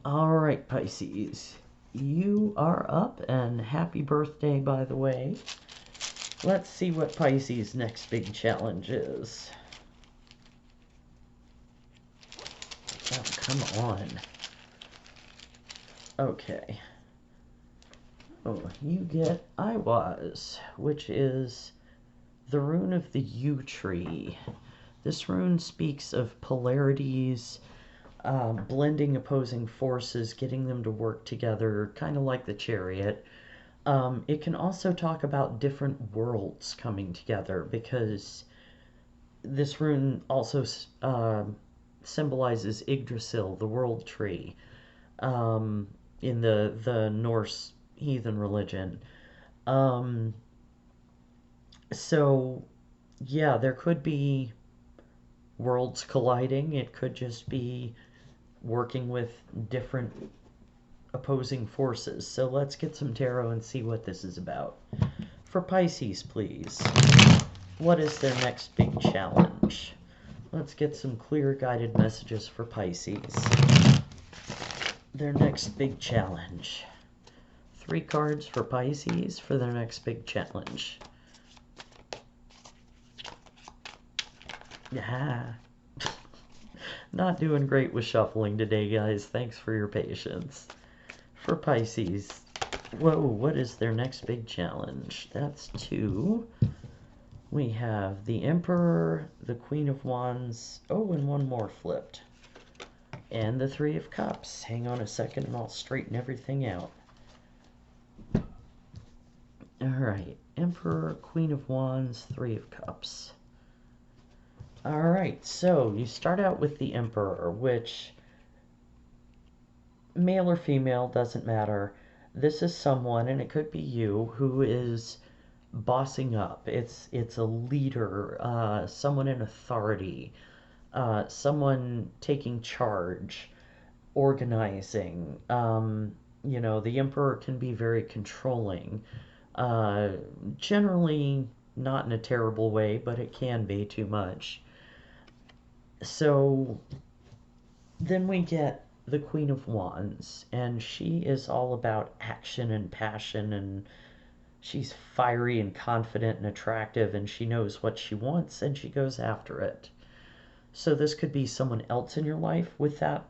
All right, Pisces, you are up, and happy birthday, by the way. Let's see what Pisces' next big challenge is. Oh, come on. Okay. Oh, you get Iwaz, which is the rune of the yew tree. This rune speaks of polarities, blending opposing forces, getting them to work together, kind of like the Chariot. It can also talk about different worlds coming together, because this rune also symbolizes Yggdrasil, the world tree, in the Norse heathen religion. Um, so, yeah, there could be worlds colliding. It could just be working with different opposing forces. So let's get some tarot and see what this is about. For Pisces, please. What is their next big challenge? Let's get some clear guided messages for Pisces. Their next big challenge. 3 cards for Pisces for their next big challenge. Yeah. Not doing great with shuffling today, guys. Thanks for your patience. For Pisces. Whoa, what is their next big challenge? That's 2. We have the Emperor, the Queen of Wands, oh, and one more flipped. And the 3 of Cups. Hang on a second and I'll straighten everything out. Alright, Emperor, Queen of Wands, 3 of Cups. Alright, so you start out with the Emperor, which, male or female, doesn't matter. This is someone, and it could be you, who is bossing up. It's a leader, someone in authority, someone taking charge, organizing. You know, the Emperor can be very controlling. Generally not in a terrible way, but it can be too much. So then we get the Queen of Wands, and she is all about action and passion, and she's fiery and confident and attractive, and she knows what she wants, and she goes after it. So this could be someone else in your life with that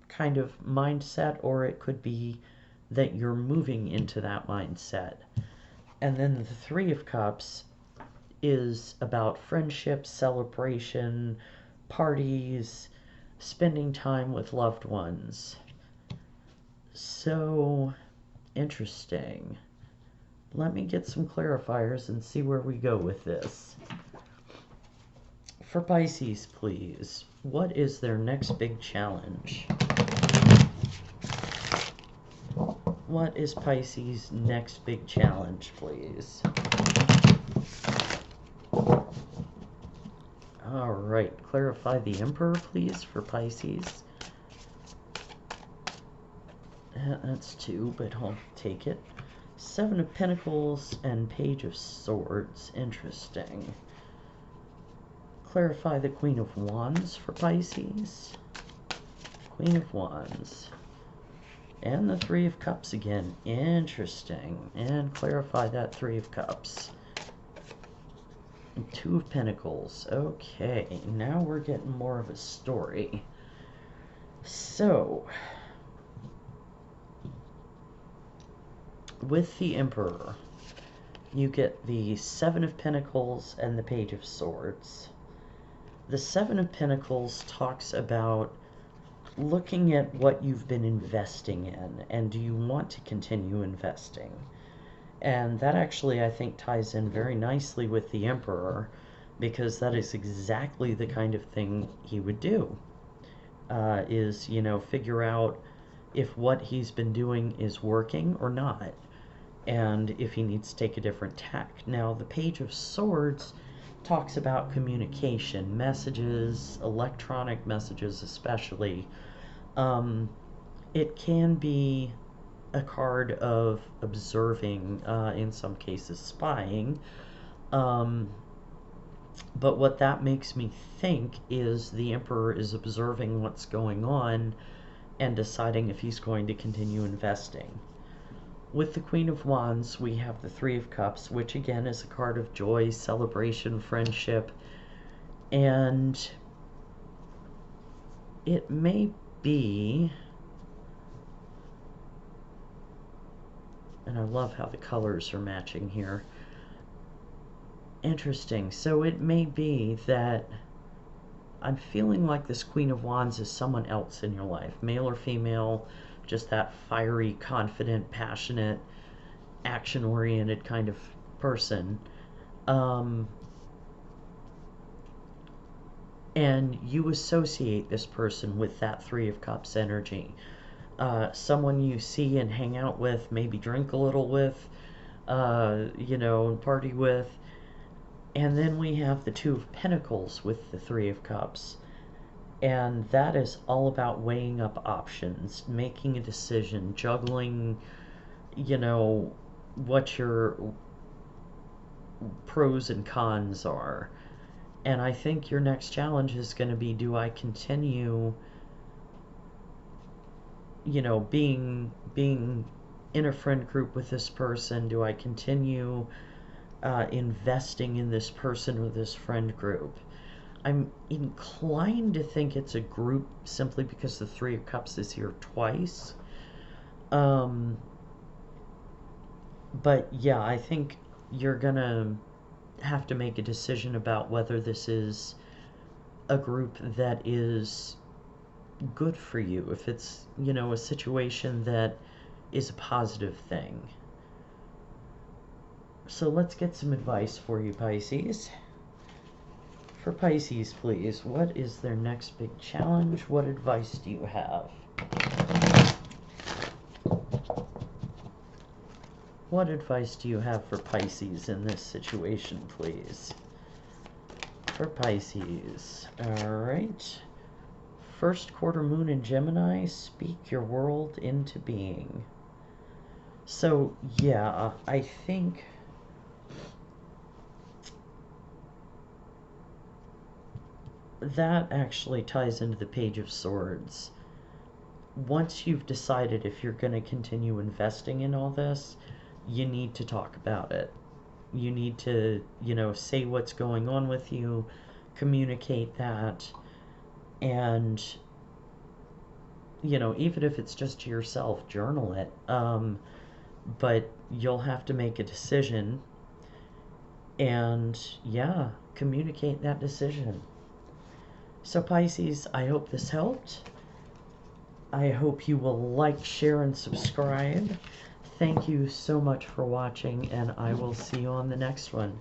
kind of mindset, or it could be that you're moving into that mindset. And then the 3 of Cups is about friendship, celebration, parties, spending time with loved ones. So interesting. Let me get some clarifiers and see where we go with this. For Pisces, please, what is their next big challenge? What is Pisces' next big challenge, please? Alright, clarify the Emperor, please, for Pisces. That's 2, but I'll take it. 7 of Pentacles and Page of Swords. Interesting. Clarify the Queen of Wands for Pisces. Queen of Wands. And the 3 of Cups again. Interesting. And clarify that 3 of Cups. And 2 of Pentacles. Okay, now we're getting more of a story. So, with the Emperor, you get the 7 of Pentacles and the Page of Swords. The 7 of Pentacles talks about looking at what you've been investing in, and do you want to continue investing? And that actually, I think, ties in very nicely with the Emperor, because that is exactly the kind of thing he would do. Is, you know, figure out if what he's been doing is working or not, and if he needs to take a different tack. Now, the Page of Swords talks about communication, messages, electronic messages especially. It can be a card of observing, in some cases spying, but what that makes me think is the Emperor is observing what's going on and deciding if he's going to continue investing. With the Queen of Wands, we have the 3 of Cups, which again is a card of joy, celebration, friendship, and it may be, and I love how the colors are matching here. Interesting. So it may be that I'm feeling like this Queen of Wands is someone else in your life, male or female, just that fiery, confident, passionate, action-oriented kind of person. Um, and you associate this person with that Three of Cups energy. Someone you see and hang out with, maybe drink a little with, party with. And then we have the Two of Pentacles with the Three of Cups. And that is all about weighing up options, making a decision, juggling, what your pros and cons are. And I think your next challenge is going to be, do I continue, being in a friend group with this person? Do I continue investing in this person or this friend group? I'm inclined to think it's a group simply because the Three of Cups is here twice. But yeah, I think you're gonna have to make a decision about whether this is a group that is good for you, if it's, a situation that is a positive thing. So let's get some advice for you, Pisces. For Pisces, please, what is their next big challenge? What advice do you have? What advice do you have for Pisces in this situation, please? For Pisces. All right. First quarter moon in Gemini, speak your world into being. So, yeah, I think that actually ties into the Page of Swords. Once you've decided if you're going to continue investing in all this, you need to talk about it. You need to, say what's going on with you, communicate that, and, even if it's just to yourself, journal it. But you'll have to make a decision, and, yeah, communicate that decision. So Pisces, I hope this helped. I hope you will like, share, and subscribe. Thank you so much for watching, and I will see you on the next one.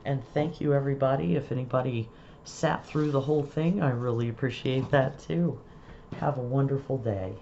And thank you, everybody. If anybody sat through the whole thing, I really appreciate that too. Have a wonderful day.